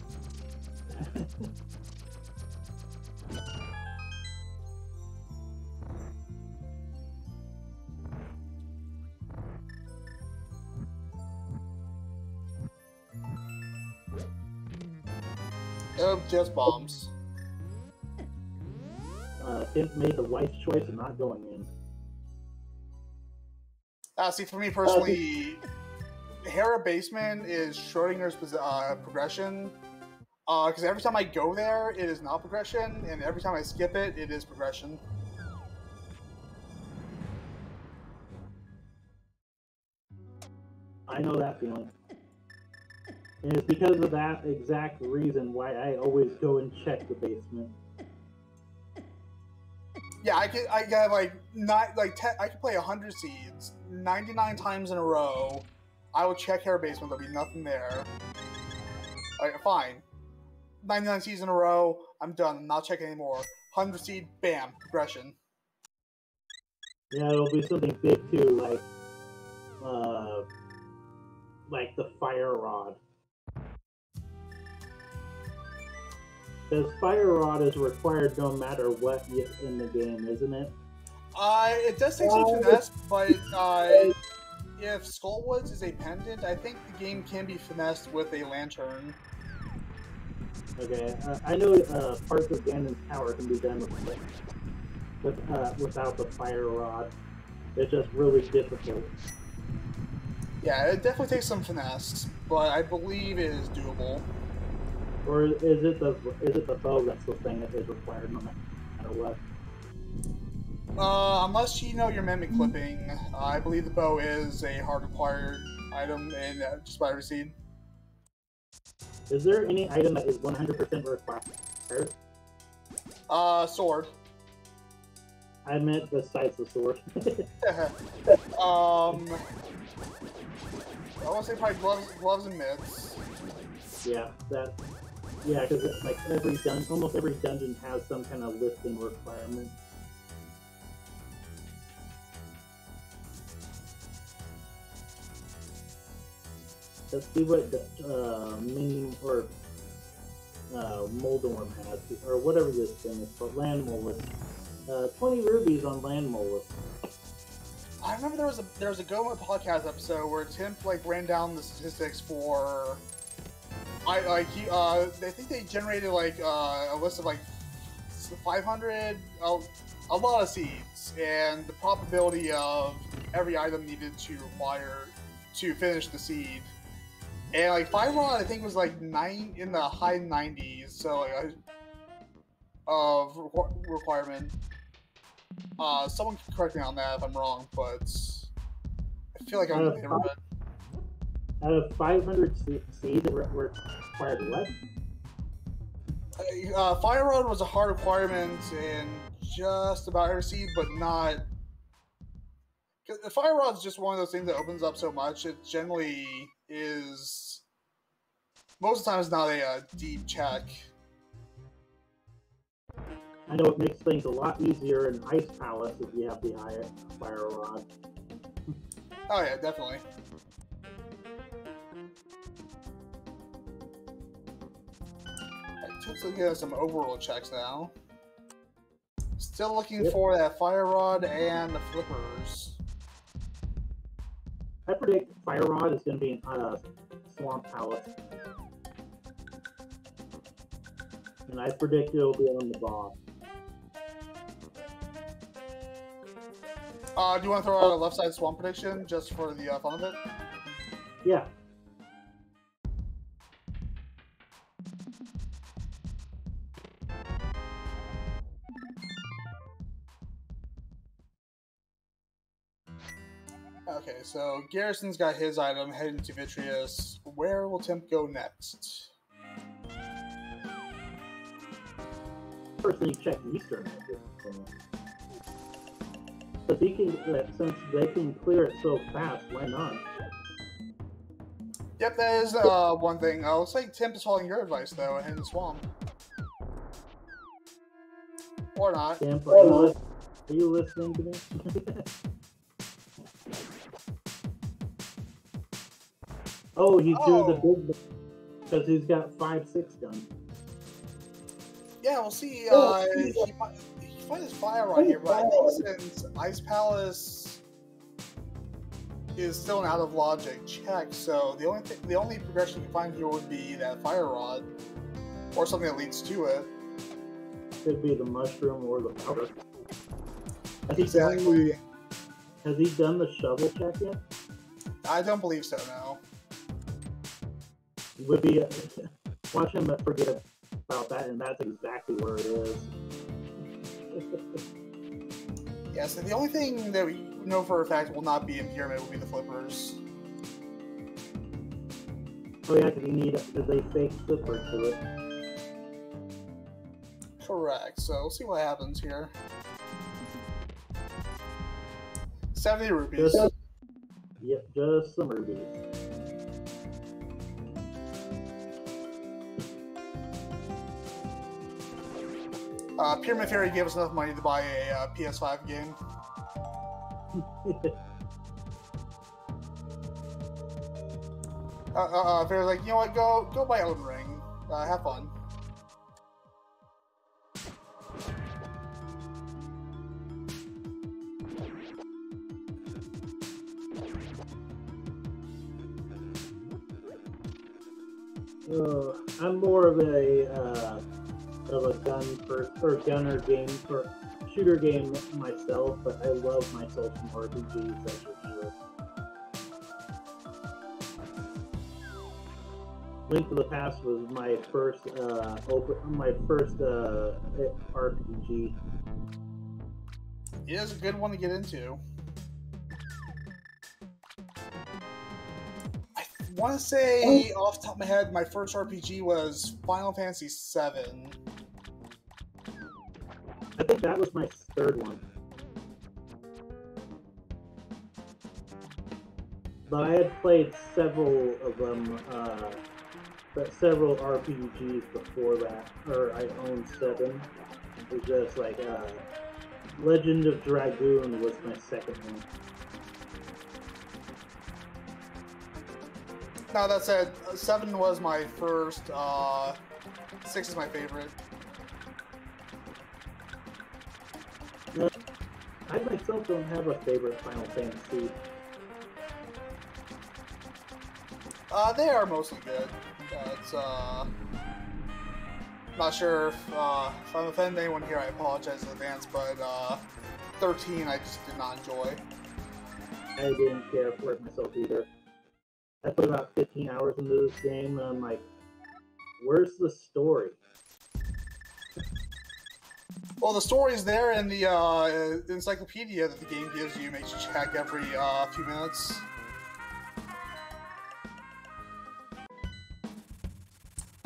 Oh, just bombs. Timp made the wise choice of not going in. See, for me personally, Hera Basement is Schrodinger's progression. Because every time I go there, it is not progression, and every time I skip it, it is progression. I know that feeling. And it's because of that exact reason why I always go and check the basement. Yeah, I could play 100 seeds 99 times in a row. I would check Hera Basement, there'll be nothing there. Like, fine. 99 seeds in a row, I'm done. I'm not checking anymore. 100 seed, bam, progression. Yeah, it'll be something big too, like the fire rod. Because fire rod is required no matter what in the game, isn't it? It does take some finesse, but if Skullwoods is a pendant, I think the game can be finessed with a lantern. Okay, I know parts of Ganon's tower can be done without the fire rod. It's just really difficult. Yeah, it definitely takes some finesse, but I believe it is doable. Or is it the bow that's the thing that is required no matter what? Unless you know your mimic clipping, I believe the bow is a hard required item in just about every seed. Is there any item that is 100% required? Sword. I meant besides the sword. I want to say probably gloves and mitts. Yeah, yeah, because it's like almost every dungeon has some kind of lifting requirement. Let's see what Mini or Moldorm has, or whatever this thing is called, Land Mollusk. 20 rubies on Land Mollusk. I remember there was a Go Mode podcast episode where Timp ran down the statistics for. I think they generated a list of 500, a lot of seeds, and the probability of every item needed to require to finish the seed. And fire rod I think was in the high 90s, so of requirement. Someone can correct me on that if I'm wrong, but I feel like I'm in the neighborhood. Out of 500 seeds that required what? Fire rod was a hard requirement in just about every seed, but not. The fire rod is just one of those things that opens up so much. It generally is. Most of the time, it's not a deep check. I know it makes things a lot easier in Ice Palace if you have the Fire Rod. Oh yeah, definitely. Alright, Timp's looking at some overworld checks now. Still looking for that Fire Rod and the Flippers. I predict Fire Rod is going to be in Swamp Palace. And I predict it'll be on the boss. Do you want to throw out a left side swamp prediction just for the fun of it? Yeah. Okay, so Garrison's got his item heading to Vitreous. Where will Timp go next? First thing, check Eastern. But he can, since they can clear it so fast, why not? Yep, that is one thing. Looks like Timp is following your advice, though, and heading to Swamp. Or not. Timp, are you listening to me? Oh, he's doing the big because he's got 5.6 guns. Yeah, we'll see. He might his fire right here, but I think since Ice Palace is still an out of logic check, so the only progression you can find here would be that fire rod, or something that leads to it. Could be the mushroom or the powder. Exactly. Has he done the shovel check yet? I don't believe so. No. Would be watch him forget about that, and that's exactly where it is. Yeah, so the only thing that we know for a fact will not be in Pyramid will be the Flippers. Oh yeah, because they fake flipper to it. Correct, so we'll see what happens here. 70 rupees. Yep, just some rubies. Pyramid Fairy gave us enough money to buy a PS5 game. Fairy's like, you know what, go buy Elden Ring. Have fun. I'm more of a gunner game or shooter game myself, but I love myself some RPGs such as this. Link to the Past was my first RPG. It is a good one to get into. I want to say, off the top of my head, my first RPG was Final Fantasy VII. I think that was my third one. But I had played several of them, several RPGs before that, or I owned 7. It was just like, Legend of Dragoon was my second one. Now that said, 7 was my first, 6 is my favorite. I myself don't have a favorite Final Fantasy. They are mostly good. It's, not sure if I'm offending anyone here, I apologize in advance, but, 13 I just did not enjoy. I didn't care for it myself either. I put about 15 hours into this game, and I'm like, where's the story? Well, the story's there in the encyclopedia that the game gives you. Makes you check every few minutes.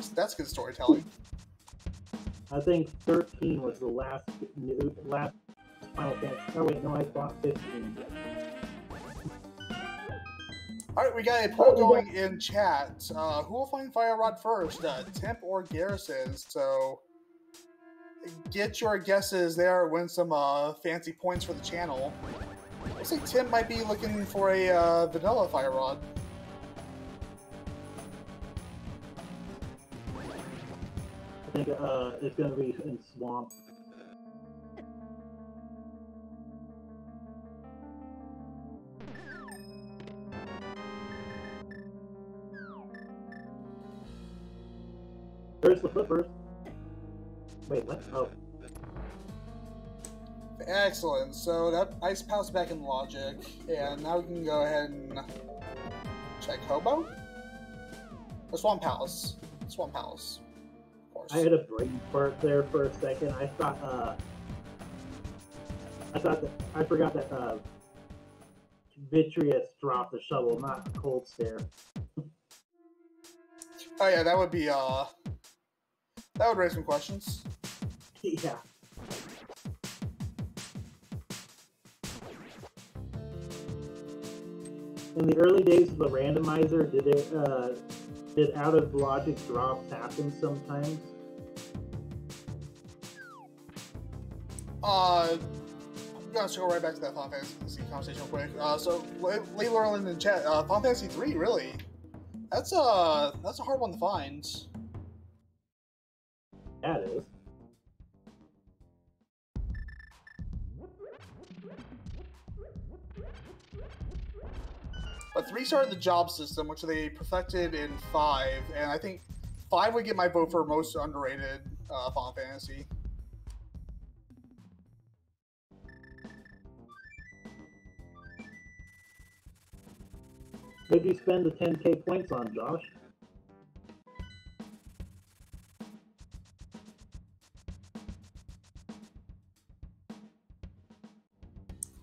So that's good storytelling. I think 13 was the last Final Fantasy. Oh wait, no, I bought 15. Alright, we got a poll going in chat. Who will find Fire Rod first, Timp or Garrison? So, get your guesses there, win some fancy points for the channel. Looks like Tim might be looking for a vanilla fire rod. I think it's going to be in Swamp. There's the flippers. Wait, what? Oh. Excellent. So that Ice Palace back in Logic, and now we can go ahead and check Hobo? Or Swamp Palace. Swamp Palace. Of course. I had a brain fart there for a second. I thought that I forgot that Vitreous dropped the shovel, not Cold Stare. Oh yeah, that would be that would raise some questions. Yeah. In the early days of the randomizer, did out of logic drops happen sometimes? I'm gonna go right back to that Final Fantasy conversation real quick. So LadyLauraLinda in chat, Final Fantasy 3, really? That's a hard one to find. Yeah, it is. But 3 started the job system, which they perfected in 5, and I think 5 would get my vote for most underrated Final Fantasy. What did you spend the 10k points on, Josh?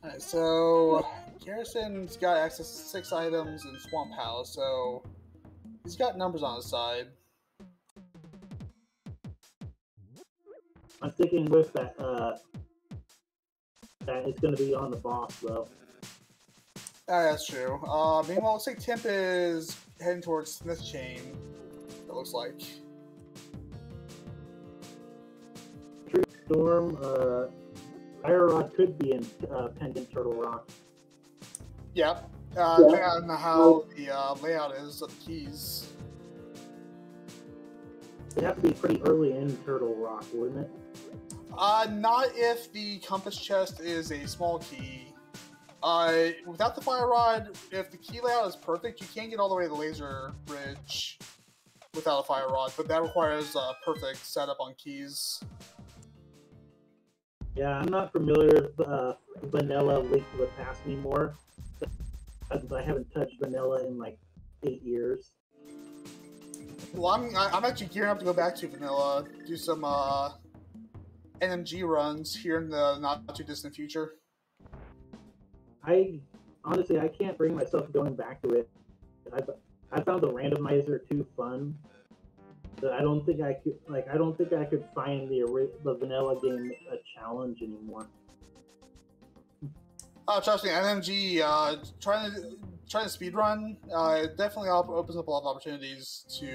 Alright, so Garrison's got access to 6 items in Swamp House, so he's got numbers on his side. I'm sticking with that. That it's going to be on the boss, though. That's true. Meanwhile, it looks like Timp is heading towards Smith Chain. It looks like. True Storm, Fire Rod could be in Pendant Turtle Rock. Yep. Depending on how the layout is of the keys. It'd have to be pretty early in Turtle Rock, wouldn't it? Not if the compass chest is a small key. Without the fire rod, if the key layout is perfect, you can't get all the way to the laser bridge without a fire rod, but that requires a perfect setup on keys. Yeah, I'm not familiar with vanilla Link to the Past anymore. I haven't touched vanilla in like 8 years. Well, I'm actually gearing up to go back to vanilla, do some NMG runs here in the not too distant future. Honestly, I can't bring myself going back to it. I found the randomizer too fun. But I don't think I could find the vanilla game a challenge anymore. Trust me, NMG trying to speed run definitely opens up a lot of opportunities to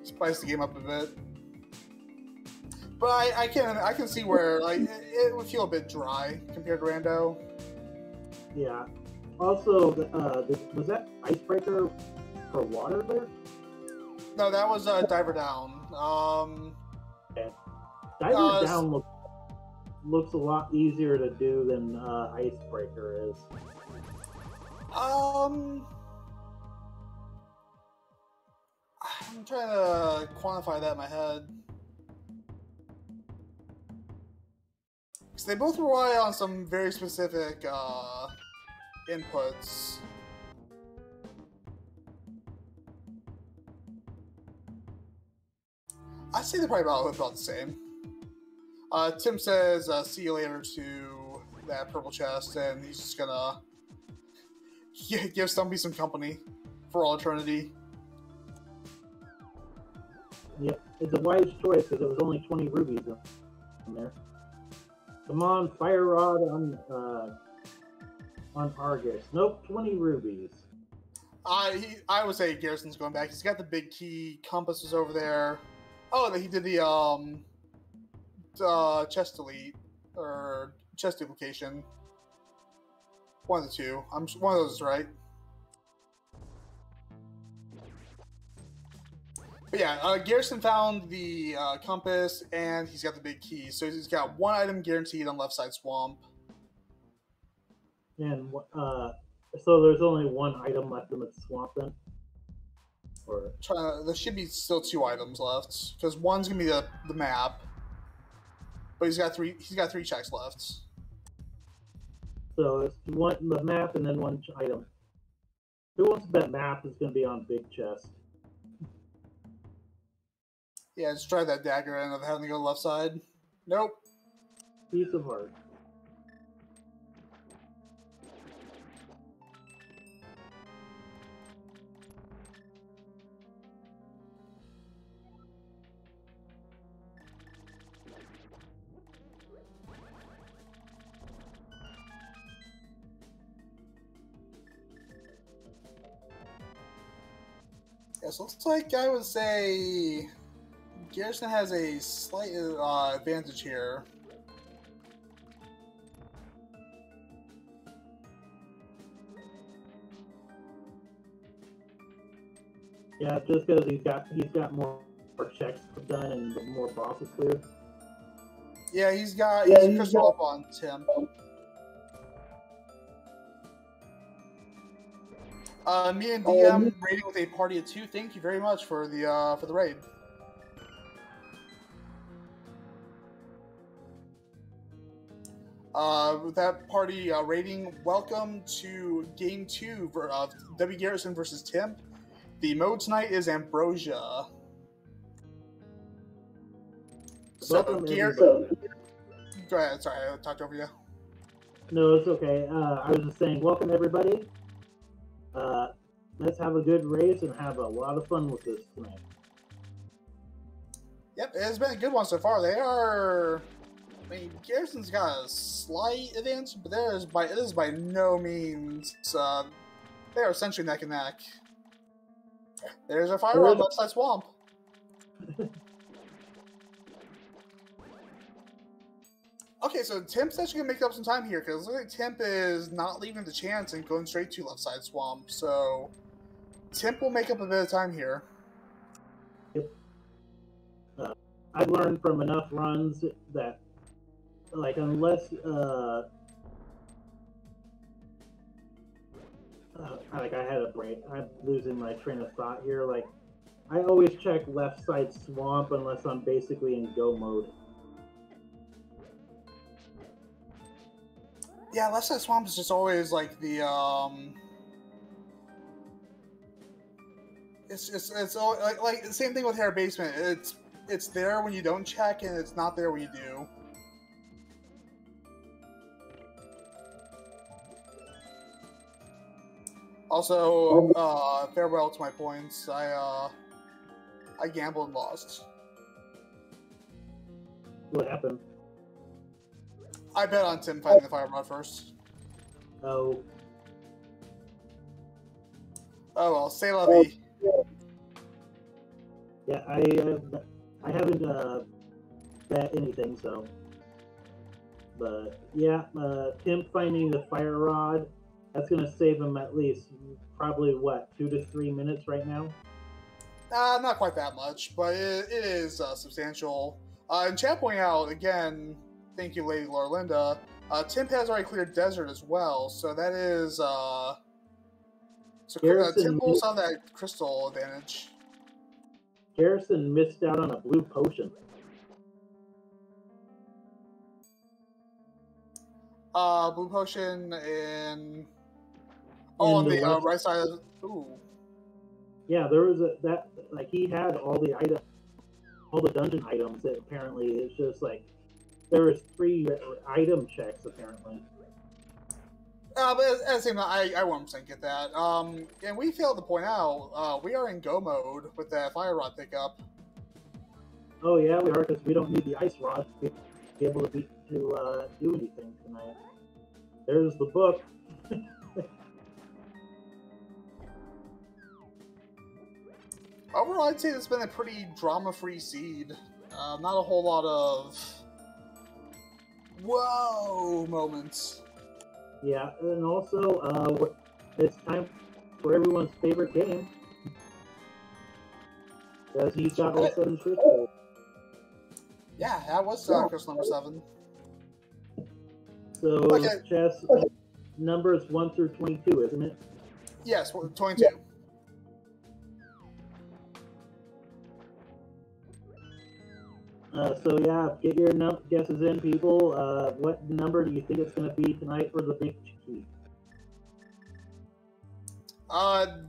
spice the game up a bit. But I can see where like it would feel a bit dry compared to Rando. Yeah. Also, was that icebreaker for water there? No, that was Diver Down. Okay. Diver Down looks a lot easier to do than icebreaker is. I'm trying to quantify that in my head. Because they both rely on some very specific inputs. I'd say they're probably about the same. Tim says, see you later to that purple chest, and he's just gonna give Stumpy some company for all eternity. Yep, it's a wise choice because it was only 20 rubies in there. Come on, Fire Rod on Argus. Nope, 20 rubies. I would say Garrison's going back. He's got the big key. Compass is over there. Oh, he did the chest delete or chest duplication. One of the two. One of those is right. But yeah, Garrison found the compass, and he's got the big key. So he's got one item guaranteed on left side swamp. And so there's only one item left in the swamp then? Or There should be still 2 items left, because one's gonna be the map. But he's got 3 checks left. So it's the map and then 1 item. Who wants that map is gonna be on big chest? Yeah, just try that dagger and of having to go left side. Nope. Piece of heart. Yes, looks like I would say Garrison has a slight advantage here. Yeah, just because he's got more checks done and more bosses cleared. Yeah, he's crystal up on Tim. Me and DM raiding with a party of 2. Thank you very much for the raid. With that party rating, welcome to Game 2 of WGarrison versus Timp. The mode tonight is Ambrosia. So, Garrison. Go ahead, sorry, I talked over you. No, it's okay. I was just saying, welcome everybody. Let's have a good race and have a lot of fun with this tonight. Yep, it's been a good one so far. Garrison's got a slight advantage, but it is by no means. They are essentially neck and neck. There's a fire on left side swamp. Okay, so Timp's actually gonna make up some time here because it looks like Timp is not leaving the chance and going straight to left side swamp. So Timp will make up a bit of time here. Yep. I've learned from enough runs that, like, unless like I had a break, I'm losing my train of thought here. Like, I always check left side swamp unless I'm basically in go mode. Yeah, left side swamp is just always like the it's like the same thing with Hair Basement. It's there when you don't check, and it's not there when you do. Also, farewell to my points. I gambled and lost. What happened? I bet on Tim fighting the fire rod first. Oh. Oh well, say la vie. Yeah, I haven't bet anything, so. But yeah, Tim finding the fire rod, that's gonna save him at least probably what, 2 to 3 minutes right now. Not quite that much, but it is substantial. And chat pointing out again. Thank you, LadyLauraLinda. Timp has already cleared desert as well, so that is so Timp will have that crystal advantage. Garrison missed out on a blue potion. Blue potion in on the right side of ooh. Yeah, there was he had all the dungeon items that apparently it's just like there was 3 item checks apparently. But at the same time, I 100% get that. And we failed to point out we are in go mode with that fire rod pickup. Oh yeah, we are, because we don't need the ice rod to be able to do anything tonight. There's the book. Overall, I'd say it's been a pretty drama-free seed. Not a whole lot of whoa moments. Yeah, and also, it's time for everyone's favorite game. Because he's got all 7 crystals. Yeah, that was crystal number 7. So, Okay. chess numbers 1 through 22, isn't it? Yes, 22. So yeah, get your guesses in, people. What number do you think it's going to be tonight for the big key?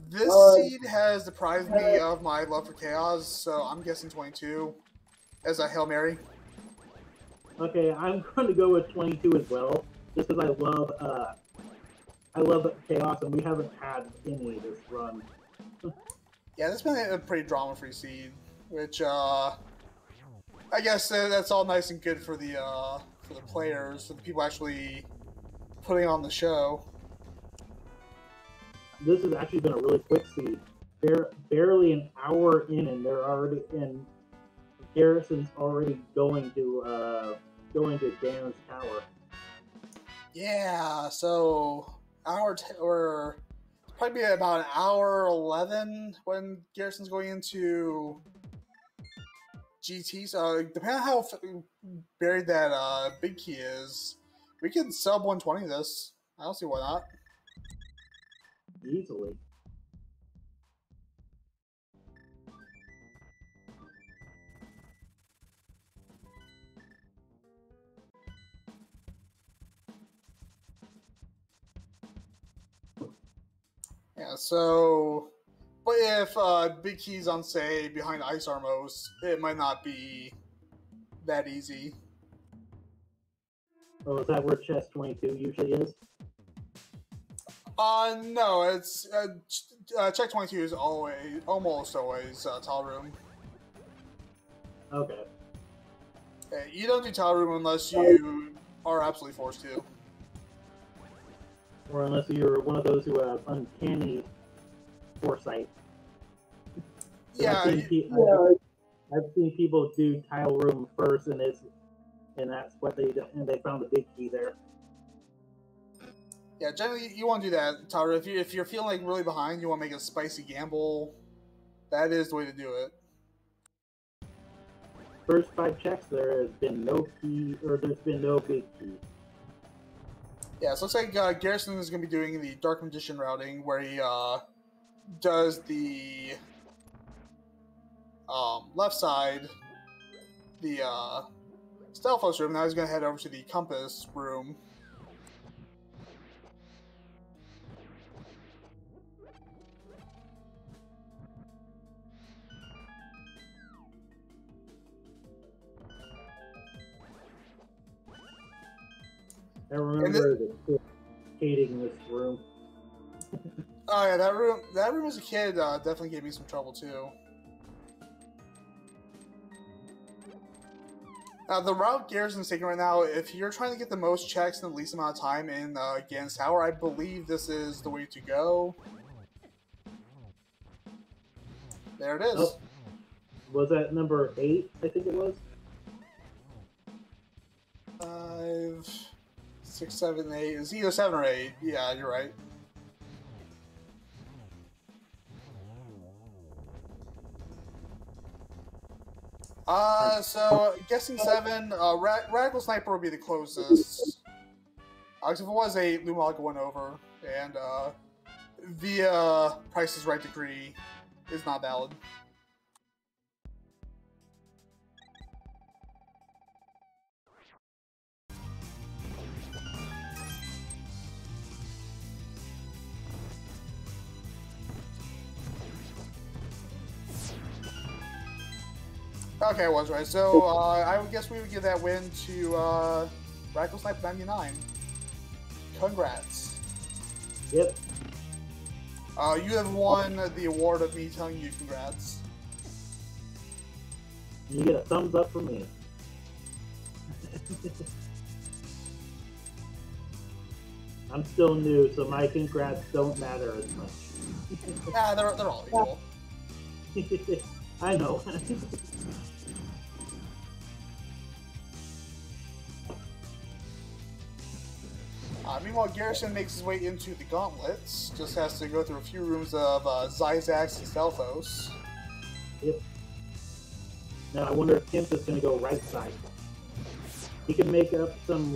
This seed has deprived me of my love for chaos, so I'm guessing 22 as a Hail Mary. Okay, I'm going to go with 22 as well, just because I love chaos, and we haven't had any this run. Yeah, this has been a pretty drama-free seed, which I guess that's all nice and good for the players, for the people actually putting on the show. This has actually been a really quick seed. They're barely an hour in, and they're already in. Garrison's already going to Dan's tower. Yeah, so or probably be about an hour 11 when Garrison's going into GT. So depending on how buried that big key is, we could sub 120 this. I don't see why not. Easily. Yeah, so, but if big key's on, say, behind Ice Armos, it might not be that easy. Oh, is that where chess 22 usually is? No, it's check 22 is almost always tile room. Okay. Yeah, you don't do tile room unless you are absolutely forced to. Or unless you're one of those who have uncanny foresight. Yeah, I've seen people do tile room first, and that's what they found the big key there. Yeah, generally you want to do that, Tyler. If you're feeling like really behind, you want to make a spicy gamble. That is the way to do it. First 5 checks, there's been no key, or there's been no big key. Yeah, so it looks like Garrison is going to be doing the Dark Magician routing, where he does the left side, the Stelphos room. Now he's going to head over to the Compass room. I remember the kid hating this room. Oh yeah, that room as a kid definitely gave me some trouble too. The route Garrison's taking right now, if you're trying to get the most checks in the least amount of time in Gan's Tower, I believe this is the way to go. There it is. Oh. Was that number 8? I think it was. 5, 6, 7, 8. It's either 7 or 8. Yeah, you're right. So guessing 7. Radical Sniper would be the closest. If it was 8, Lumaga went over, and via Price is Right decree is not valid. Okay, I was right. So I would guess we would give that win to Radical Sniper 99. Congrats. Yep. You have won the award of me telling you congrats. You get a thumbs up from me. I'm still new, so my congrats don't matter as much. Yeah, they're all equal. I know. Meanwhile, Garrison makes his way into the gauntlets. Just has to go through a few rooms of Zyzax and Stelphos. Yep. Now I wonder if Timp is going to go right side. He can make up some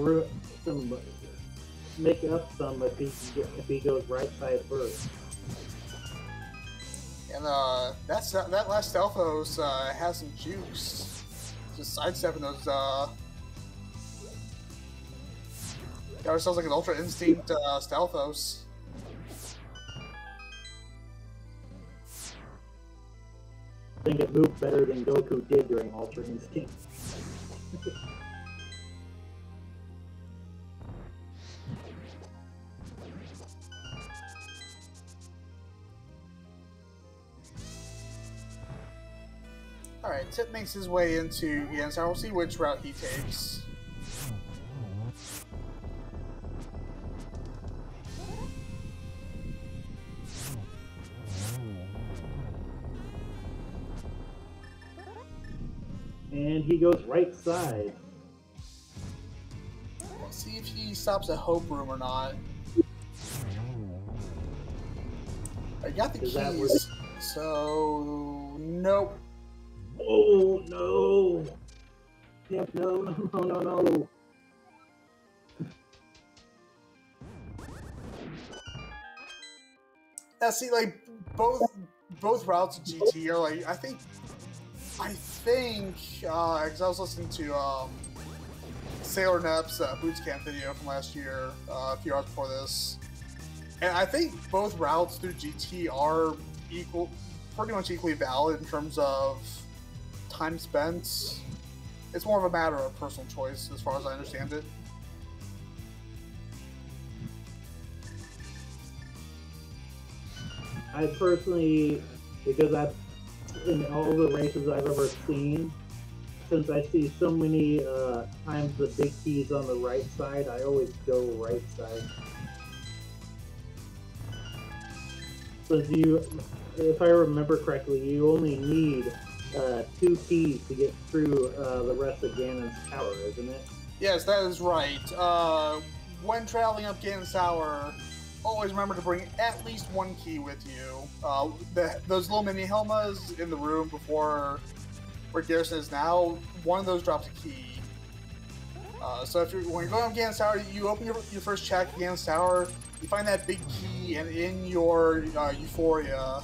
if he goes right side first. And that last Stelphos has some juice. Just sidestepping those. Got ourselves like an Ultra Instinct Stelphos. I think it moved better than Goku did during Ultra Instinct. Alright, Tip makes his way into Ganon Tower. We'll see which route he takes. And he goes right side. Let's see if he stops at Hope Room or not. I got the keys, so nope. Oh no! Timp, no! Now see, like both routes of GT are like I think, because I was listening to Sailor Nep's Boots Camp video from last year, a few hours before this, and I think both routes through GT are pretty much equally valid in terms of time spent. It's more of a matter of personal choice, as far as I understand it. I personally, because in all the races I've ever seen, since I see so many times the big keys on the right side, I always go right side. Because if I remember correctly, you only need 2 keys to get through the rest of Ganon's tower, isn't it? Yes, that is right. When traveling up Ganon's tower, always remember to bring at least 1 key with you. Those little mini Helmas in the room before where Garrison is now, one of those drops a key. So when you're going up Ganon's tower, you open your first check at Ganon's tower, you find that big key, and in your Euphoria,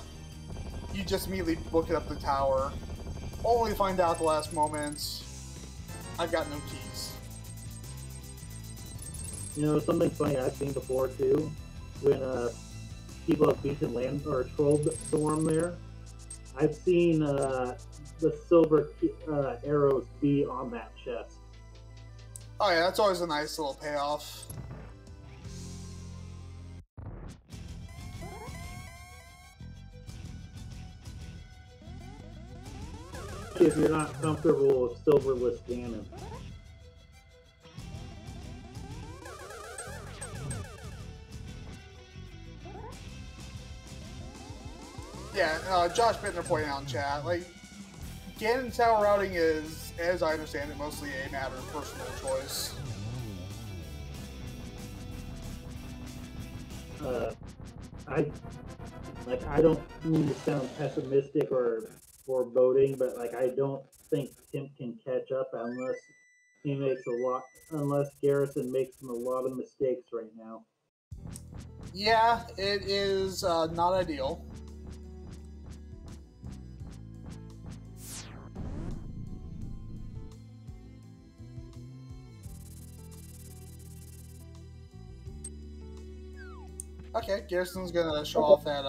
you just immediately book it up the tower, only to find out at the last moment, I've got no keys. You know, something funny I've seen before too, when people have beaten land or trolled Storm there, I've seen the silver arrows be on that chest. Oh yeah, that's always a nice little payoff. If you're not comfortable with silverless Ganon. Yeah, Josh Bittner pointed out in chat, like, Ganon tower routing is, as I understand it, mostly a matter of personal choice. I don't mean to sound pessimistic or foreboding, but like I don't think Timp can catch up unless Garrison makes a lot of mistakes right now. Yeah, it is not ideal. Okay, Garrison's gonna show off that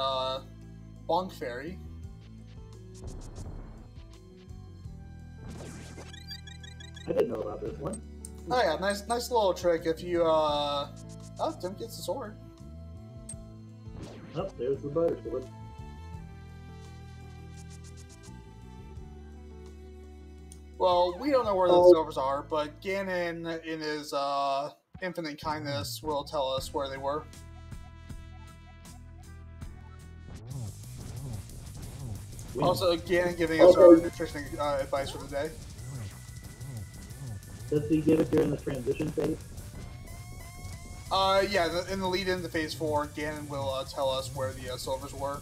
Bonk Fairy. I didn't know about this one. Oh yeah, nice little trick if you oh, Tim gets the sword. Oh, there's the butter sword. Well, we don't know where the silvers are, but Ganon, in his infinite kindness, will tell us where they were. Also, Ganon giving us our nutrition advice for the day. Does he give it during the transition phase? Yeah, in the lead into Phase 4, Ganon will tell us where the silvers were.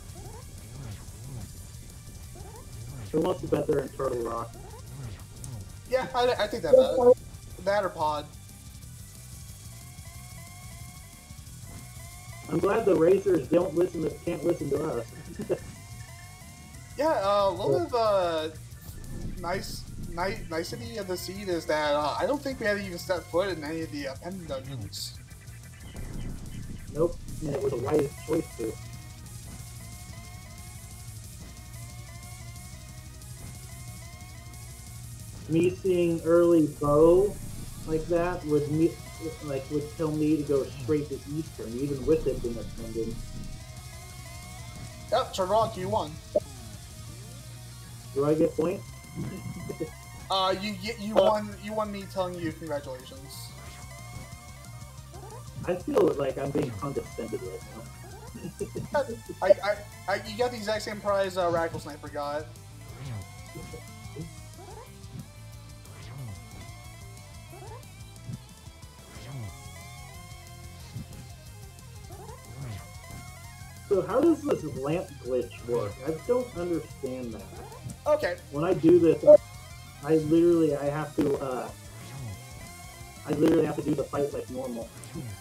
Who wants to bet they're in Turtle Rock? Yeah, I think that. That or Pod. I'm glad the racers can't listen to us. Yeah, a little bit of nicety of the seed is that I don't think we had to even step foot in any of the pendant dungeons. Nope, and it was a wise choice to. Me seeing early bow like that would tell me to go straight to Eastern, even with it being a pendant. Yep, Turtle Rock, you won. Do I get points? You won. You won me telling you congratulations. I feel like I'm being condescended right now. You got the exact same prize Radical Sniper got. So how does this lamp glitch work? I don't understand that. Okay. When I do this, I literally have to do the fight like normal.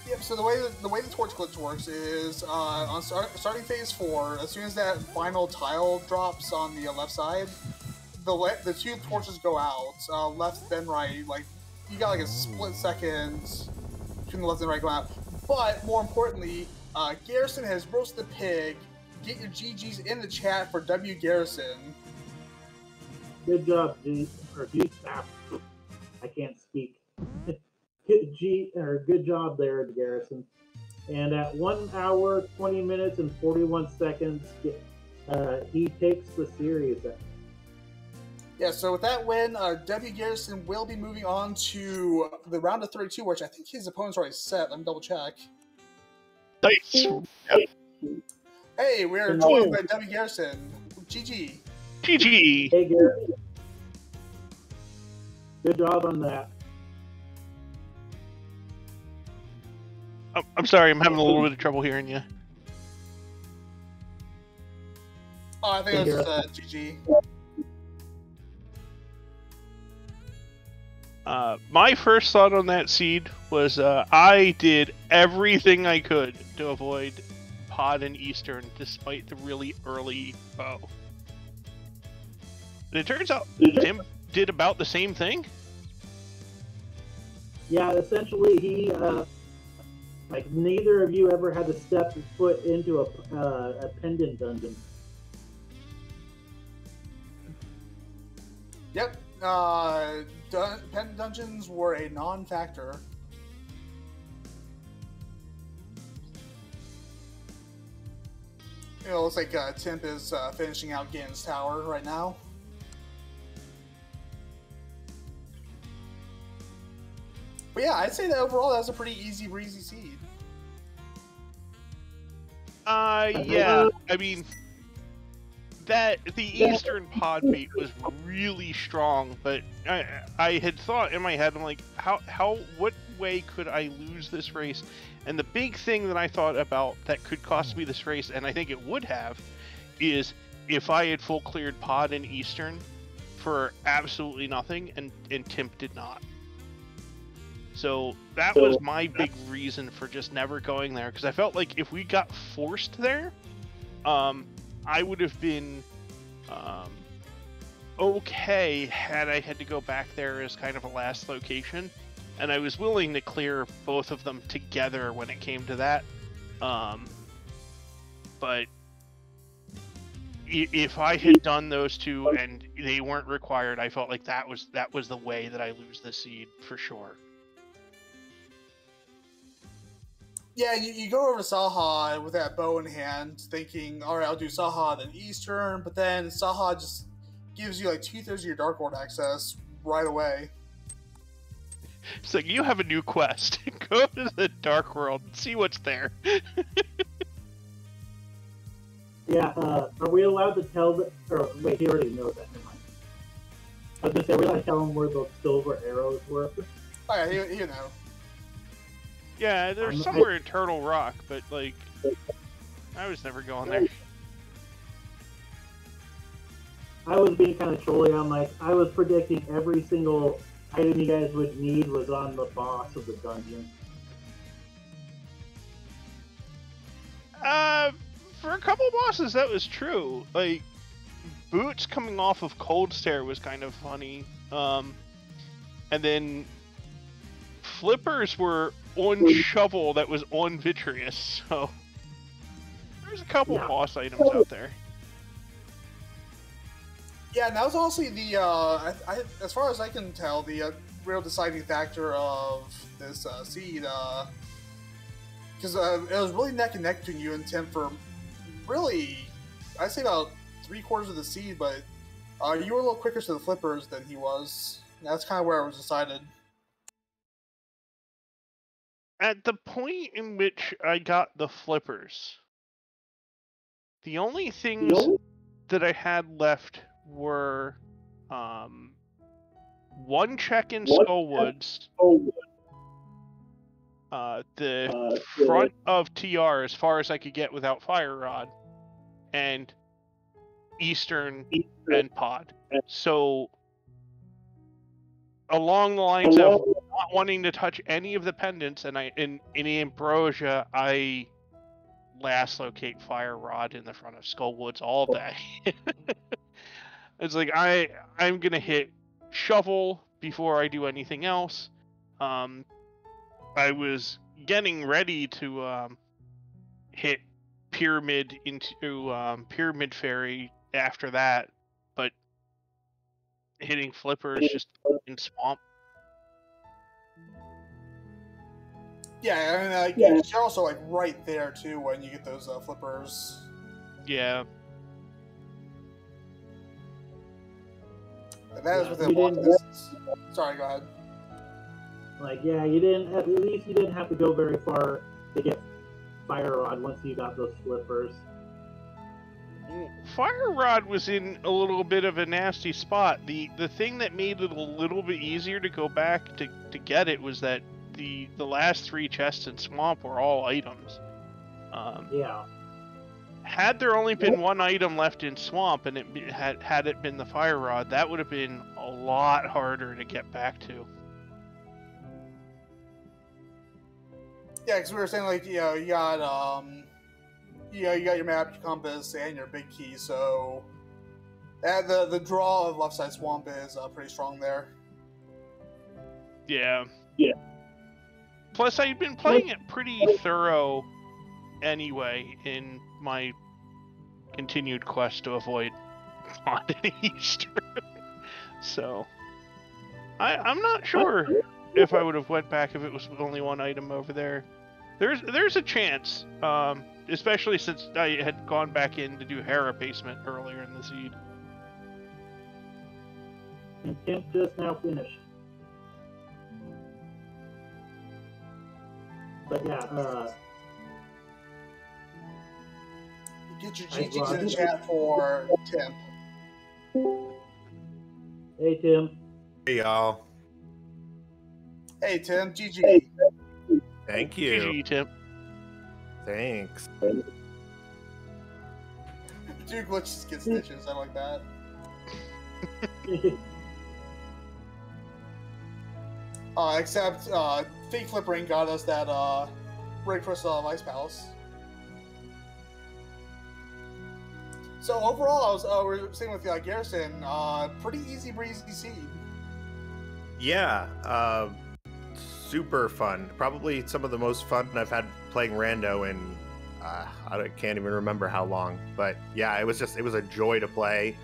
Yep. So the way the torch glitch works is on starting Phase 4, as soon as that final tile drops on the left side, the two torches go out, left then right. Like you got like a split second between the left and right going out. But more importantly, Garrison has roasted the pig. Get your GGs in the chat for WGarrison. Good job, G. I can't speak. Good job there, Garrison. And at 1 hour, 20 minutes, and 41 seconds, he takes the series. Yeah, so with that win, WGarrison will be moving on to the round of 32, which I think his opponent's already set. Let me double check. Nice. Hey, we're joined by WGarrison. GG. GG. Hey, Garrison. Good job on that. I'm sorry, I'm having a little bit of trouble hearing you. Oh, I think it was just GG. My first thought on that seed was I did everything I could to avoid Pod and Eastern despite the really early bow. And it turns out Tim did about the same thing. Yeah, essentially he, neither of you ever had to step foot into a pendant dungeon. Yep. Pendant dungeons were a non-factor. It looks like Timp is finishing out Ganon's tower right now. But yeah, I'd say that overall that was a pretty easy breezy seed. Yeah. I mean, the Eastern pod bait was really strong, but I had thought in my head, I'm like, what way could I lose this race? And the big thing that I thought about that could cost me this race, and I think it would have, is if I had full cleared pod in Eastern for absolutely nothing, and Timp did not. So that was my big reason for just never going there, because I felt like if we got forced there, I would have been okay had I had to go back there as kind of a last location, and I was willing to clear both of them together when it came to that. But if I had done those two and they weren't required, I felt like that was the way that I lose the seed for sure. Yeah, you go over to Saha with that bow in hand, thinking, all right, I'll do Saha then Eastern, but then Saha just gives you like 2/3 of your Dark World access right away. It's like, you have a new quest. Go to the Dark World and see what's there. Yeah, are we allowed to tell the... Or, wait, he already knows that. Never mind. I was going to say, are we allowed to tell him where those silver arrows were? Oh yeah, you know. Yeah, there's somewhere in Turtle Rock, but like, I was never going there. I was being kind of trolly. I'm like, I was predicting every single item you guys would need was on the boss of the dungeon. For a couple bosses, that was true. Like, Boots coming off of Cold Stare was kind of funny. And then Flippers were on Shovel that was on Vitreous, so there's a couple boss items out there. Yeah, and that was honestly the, as far as I can tell, the real deciding factor of this seed, because it was really neck and neck between you and Tim for really, I'd say about 3/4 of the seed, but you were a little quicker to the Flippers than he was. That's kind of where it was decided. At the point in which I got the Flippers, the only things that I had left were one check in Skullwoods, the front of TR as far as I could get without Fire Rod, and Eastern and Pod. So along the lines of not wanting to touch any of the pendants, and in Ambrosia, I last locate Fire Rod in the front of Skullwoods all day. It's like I'm gonna hit Shovel before I do anything else. I was getting ready to hit Pyramid into Pyramid Fairy after that, but hitting Flippers just in Swamp. Yeah, I mean, you're also like right there too when you get those Flippers. Yeah. And that is within walking distance. Sorry, go ahead. Like, yeah, you didn't. At least you didn't have to go very far to get Fire Rod once you got those Flippers. Fire Rod was in a little bit of a nasty spot. The thing that made it a little bit easier to go back to get it was that the last 3 chests in Swamp were all items. Yeah. Had there only been one item left in Swamp, and it had it been the Fire Rod, that would have been a lot harder to get back to. Yeah, because we were saying, like, you know, you got you got your map, your compass, and your big key. So the draw of left side Swamp is pretty strong there. Yeah. Yeah. Plus, I've been playing it pretty thorough anyway in my continued quest to avoid Pond and Easter. So, I'm not sure if I would have went back if it was only one item over there. There's a chance, especially since I had gone back in to do hair replacement earlier in the seed. And Timp just now finished. But yeah, get your GGs in the chat for Tim. Hey, Tim. Hey, y'all. Hey, Tim. GG. Thank you. GG, Tim. Thanks. Dude, glitches get stitches. I like that. Except Fake Flip Ring got us that Ray Crystal of Ice Palace. So overall, we were saying with Garrison, pretty easy breezy seed. Yeah, super fun. Probably some of the most fun I've had playing Rando in I can't even remember how long. But yeah, it was a joy to play.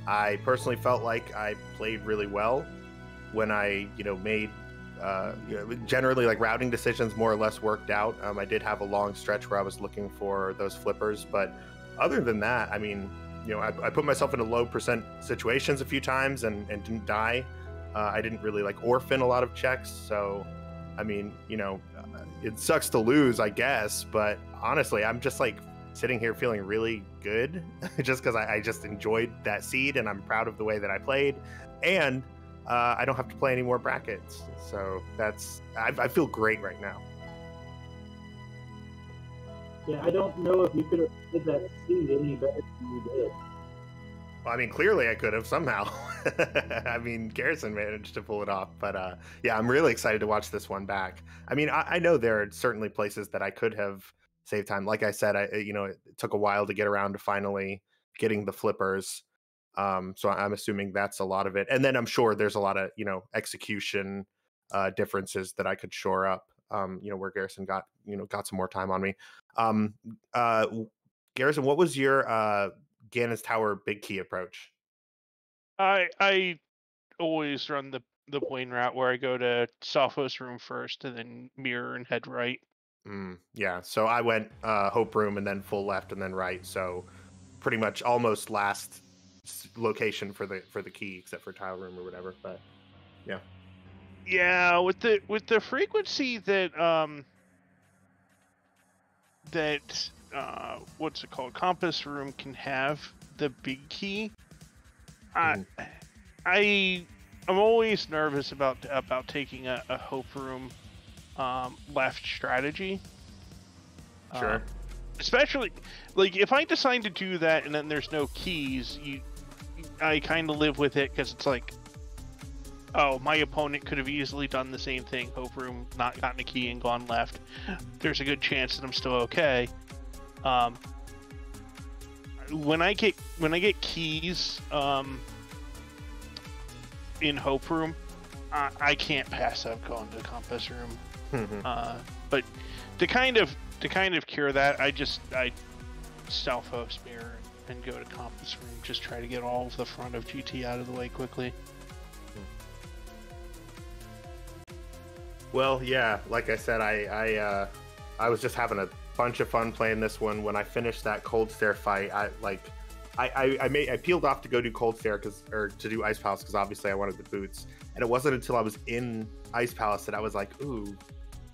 I personally felt like I played really well when I made generally like routing decisions more or less worked out. I did have a long stretch where I was looking for those Flippers, but other than that, I mean, I put myself into low percent situations a few times and didn't die. I didn't really like orphan a lot of checks, so I mean, it sucks to lose, I guess, but honestly, I'm just like sitting here feeling really good just because I just enjoyed that seed and I'm proud of the way that I played, and I don't have to play any more brackets, so I feel great right now. Yeah, I don't know if you could have did that seed any better than you did. Well, I mean, clearly I could have somehow. I mean, Garrison managed to pull it off, but yeah, I'm really excited to watch this one back. I mean, I know there are certainly places that I could have saved time. Like I said, it took a while to get around to finally getting the flippers. So I'm assuming that's a lot of it. And then I'm sure there's a lot of, execution differences that I could shore up, where Garrison got some more time on me. Garrison, what was your Ganon's Tower big key approach? I always run the plane route where I go to Sophos room first and then mirror and head right. Yeah, so I went Hope room and then full left and then right. So pretty much almost last location for the key, except for tile room or whatever. But yeah. Yeah, with the frequency that what's it called? Compass room can have the big key. I'm always nervous about taking a Hope room left strategy. Sure. Especially like if I decide to do that and then there's no keys, I kind of live with it because it's like, oh, my opponent could have easily done the same thing. Hope room, not gotten a key and gone left. There's a good chance that I'm still okay. When I get keys in Hope room, I can't pass up going to Compass room. But to kind of cure that, I self-host mirror and go to Compass room. Just try to get all of the front of GT out of the way quickly. Well, yeah, like I said, I was just having a bunch of fun playing this one. When I finished that Cold Stare fight, I peeled off to go do Cold Stare to do Ice Palace because obviously I wanted the boots, and it wasn't until I was in Ice Palace that I was like, ooh,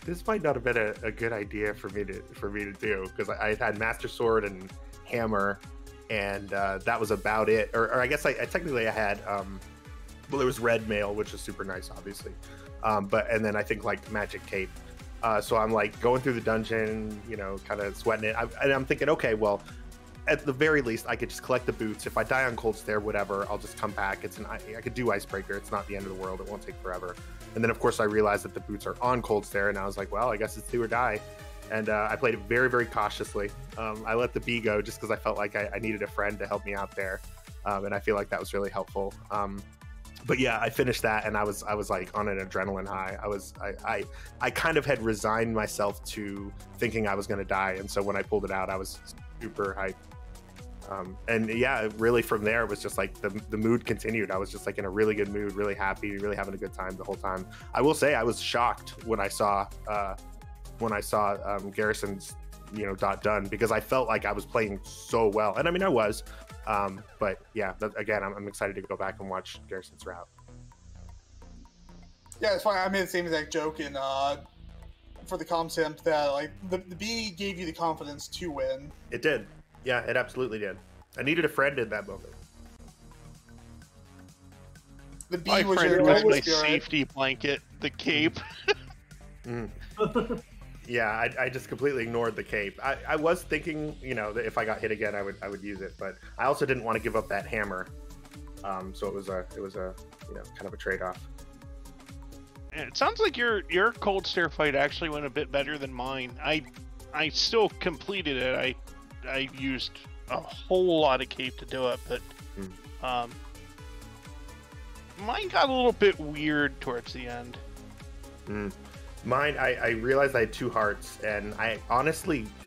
this might not have been a good idea for me to do, because I had Master Sword and Hammer, and that was about it. Or I guess I technically had well, there was Red Mail, which is super nice, obviously. And then I think like Magic Cape. So I'm like going through the dungeon, kind of sweating it. And I'm thinking, okay, well, at the very least, I could just collect the boots. If I die on Cold Stare, whatever, I'll just come back. I could do Icebreaker. It's not the end of the world. It won't take forever. And then, of course, I realized that the boots are on Cold Stare, and I was like, well, I guess it's do or die. And I played it very, very cautiously. I let the B go just because I felt like I needed a friend to help me out there. And I feel like that was really helpful. But yeah, I finished that, and I was like on an adrenaline high. I kind of had resigned myself to thinking I was going to die, and so when I pulled it out, I was super hyped. And yeah, really from there, it was just like the mood continued. I was just like in a really good mood, really happy, really having a good time the whole time. I will say I was shocked when I saw Garrison's dot done, because I felt like I was playing so well, and I mean I was. But yeah, again, I'm excited to go back and watch Garrison's route. Yeah, it's funny. I made the same exact joke for the comp simp that like the B gave you the confidence to win. It did. Yeah, it absolutely did. I needed a friend in that moment. The B my was friend your was my spirit. safety blanket, the cape. Yeah, I just completely ignored the cape. I was thinking, that if I got hit again, I would use it, but I also didn't want to give up that hammer. So it was a kind of a trade-off. It sounds like your Cold Stare fight actually went a bit better than mine. I still completed it. I used a whole lot of cape to do it, but mine got a little bit weird towards the end. Mine, I realized I had 2 hearts, and I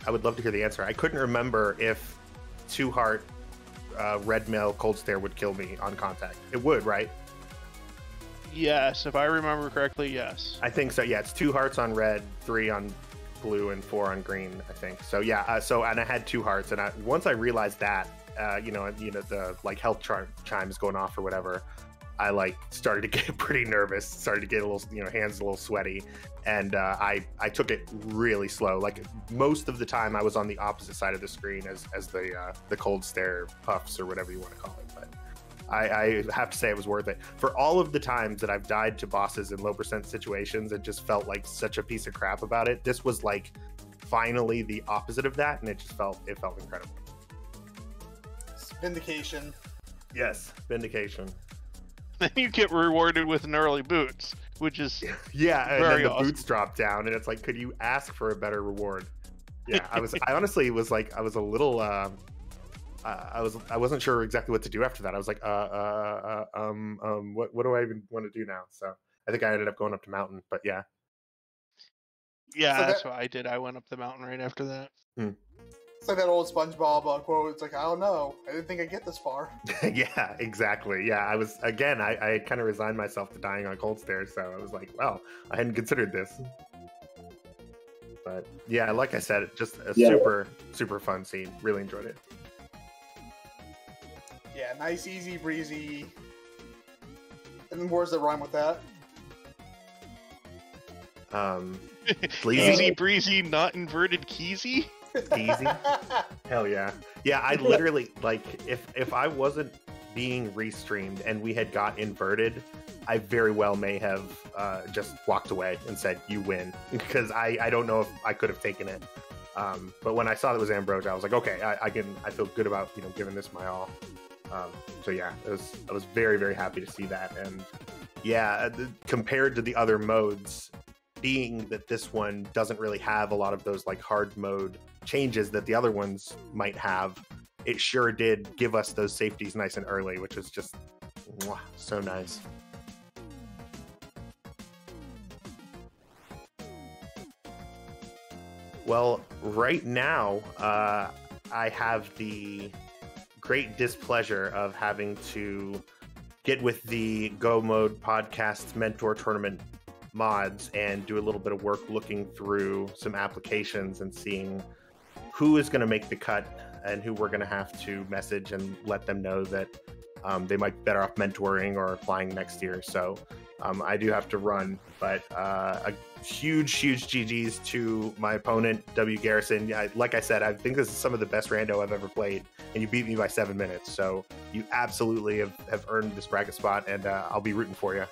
would love to hear the answer. I couldn't remember if 2 heart Red Mail Cold Stare would kill me on contact. It would, right? Yes, if I remember correctly, yes. I think so. Yeah, it's 2 hearts on red, 3 on blue, and 4 on green, I think. So yeah, and I had 2 hearts, and once I realized that, the like health chimes going off or whatever, I like started to get pretty nervous, started to get a little, hands a little sweaty, and I took it really slow. Like most of the time, I was on the opposite side of the screen as the Cold Stare puffs or whatever you want to call it. But I have to say it was worth it. For all of the times that I've died to bosses in low percent situations and just felt like such a piece of crap about it, this was like finally the opposite of that, and it felt incredible. Vindication. Yes, vindication. Then you get rewarded with gnarly boots, which is yeah, and very then the awesome. boots drop down, and it's like, could you ask for a better reward? Yeah, I honestly was like, I was a little, I wasn't sure exactly what to do after that. I was like, what do I even want to do now? So I think I ended up going up to mountain, but yeah. Yeah, So that's what I did. I went up the mountain right after that. It's like that old SpongeBob quote. It's like, I don't know. I didn't think I'd get this far. Yeah, exactly. Yeah, I was, again, I kind of resigned myself to dying on cold stairs, so I was like, well, I hadn't considered this. But yeah, like I said, just a super, super fun scene. Really enjoyed it. Yeah, nice, easy, breezy. And then words that rhyme with that. Sleazy? Easy breezy, not inverted keysy. Easy. Hell yeah. Yeah, I literally, like, if I wasn't being restreamed and we had got inverted, I very well may have just walked away and said, you win. Because I don't know if I could have taken it. But when I saw that it was Ambrosia, I was like, okay, I feel good about, giving this my all. So yeah, I was very, very happy to see that. And yeah, compared to the other modes, being that this one doesn't really have a lot of those like hard mode changes that the other ones might have, it sure did give us those safeties nice and early, which was just so nice. Well, right now, I have the great displeasure of having to get with the Go Mode Podcast Mentor Tournament mods and do a little bit of work looking through some applications and seeing who is going to make the cut and who we're going to have to message and let them know that they might be better off mentoring or applying next year. So I do have to run, but a huge GGs to my opponent, WGarrison. Yeah, like I said, I think this is some of the best rando I've ever played, and you beat me by 7 minutes. So you absolutely have earned this bracket spot, and I'll be rooting for you.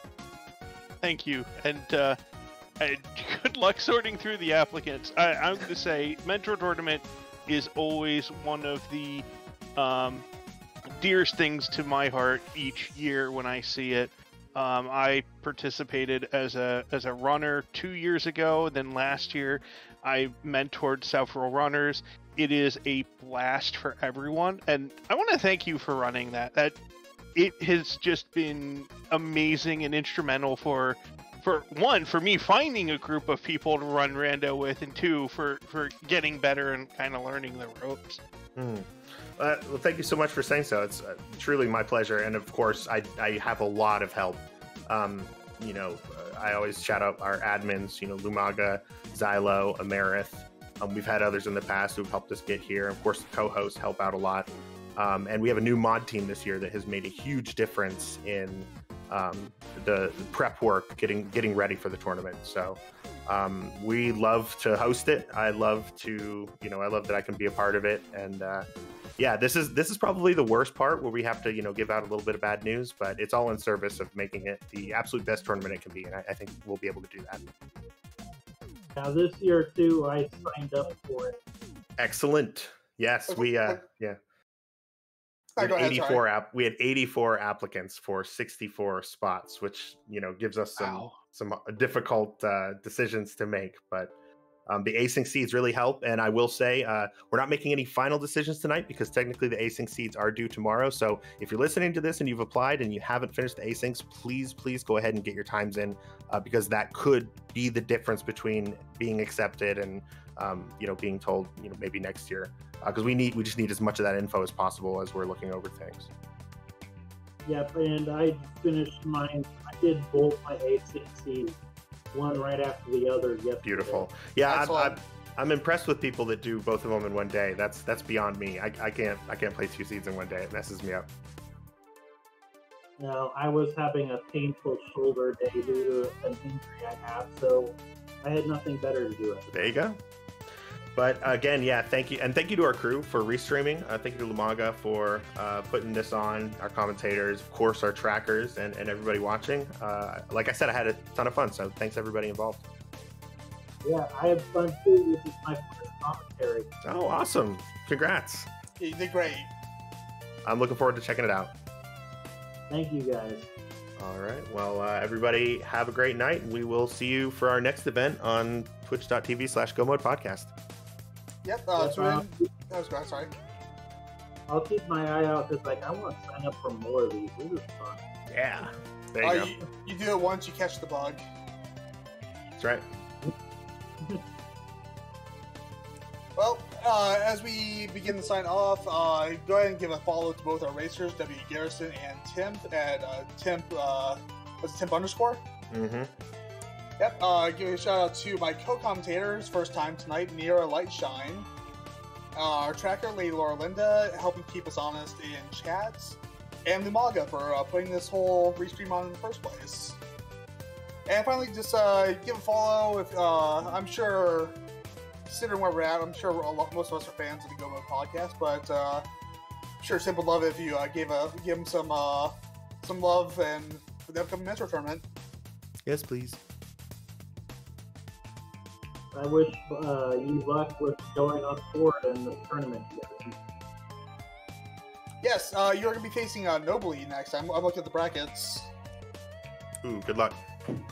Thank you, and good luck sorting through the applicants. I'm going to say Mentor Tournament is always one of the dearest things to my heart each year when I see it. I participated as a runner 2 years ago. Then last year, I mentored several runners. It is a blast for everyone, and I want to thank you for running that. It has just been amazing and instrumental for one, for me finding a group of people to run rando with, and two, for getting better and kind of learning the ropes. Well, thank you so much for saying so. It's truly my pleasure. And of course, I have a lot of help. I always shout out our admins, Lumaga, Xylo, Amerith. We've had others in the past who've helped us get here. Of course, the co-hosts help out a lot. And we have a new mod team this year that has made a huge difference in the prep work, getting ready for the tournament. So we love to host it. I love that I can be a part of it. And yeah, this is probably the worst part, where we have to, give out a little bit of bad news, but it's all in service of making it the absolute best tournament it can be. And I think we'll be able to do that. Now this year too, I signed up for it. Excellent. Yes, we had 84 applicants for 64 spots, which gives us some difficult decisions to make. But the async seeds really help, and I will say we're not making any final decisions tonight because technically the async seeds are due tomorrow. So if you're listening to this and you've applied and you haven't finished the asyncs, please go ahead and get your times in, because that could be the difference between being accepted and being told maybe next year. Because we just need as much of that info as possible as we're looking over things. Yep, and I finished mine. I did both my ACCs, one right after the other yesterday. Beautiful. Yeah, I'm impressed with people that do both of them in one day. That's beyond me. I can't play 2 seeds in one day. It messes me up. No, I was having a painful shoulder day due to an injury I have, so I had nothing better to do it. There you go. But again, yeah, thank you. And thank you to our crew for restreaming. Thank you to Lumaga for putting this on, our commentators, of course, our trackers, and everybody watching. Like I said, I had a ton of fun, so thanks everybody involved. Yeah, I had fun too. This is my first commentary. Oh, awesome. Congrats. Yeah, you did great. I'm looking forward to checking it out. Thank you guys. All right. Well, everybody have a great night. We will see you for our next event on twitch.tv/GoModePodcast. Yep. Sorry. I'll keep my eye out because I want to sign up for more of these. This is fun. Yeah. There you go. You do it once, you catch the bug. That's right. Well, as we begin to sign off, go ahead and give a follow to both our racers, WGarrison and Timp, at Timp, what's Timp underscore? Mm-hmm. Yep, give a shout out to my co-commentators, first time tonight, NiraLightShine, our tracker, LadyLauraLinda, helping keep us honest in chats, and Lumaga for putting this whole restream on in the first place. And finally, just give a follow. If I'm sure, considering where we're at, I'm sure most of us are fans of the Go Mode podcast, but I'm sure Simp would love it if you give him some love and for the upcoming Metro tournament. Yes, please. I wish you luck with going on forward in the tournament. Yes, you're going to be facing Nobly next time. I'm looking at the brackets. Ooh, good luck.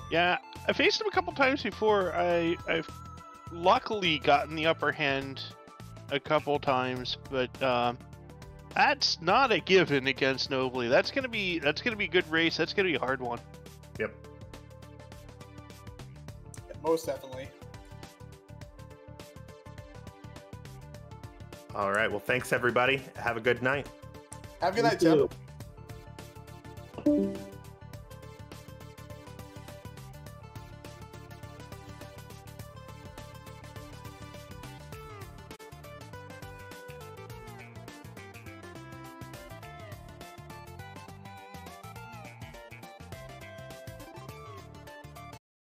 Yeah, I faced him a couple times before. I've luckily gotten the upper hand a couple times, but that's not a given against Nobly. That's gonna be a good race. That's gonna be a hard one. Yep. Yeah, most definitely. All right. Well, thanks everybody. Have a good night. Have a good night, Tim.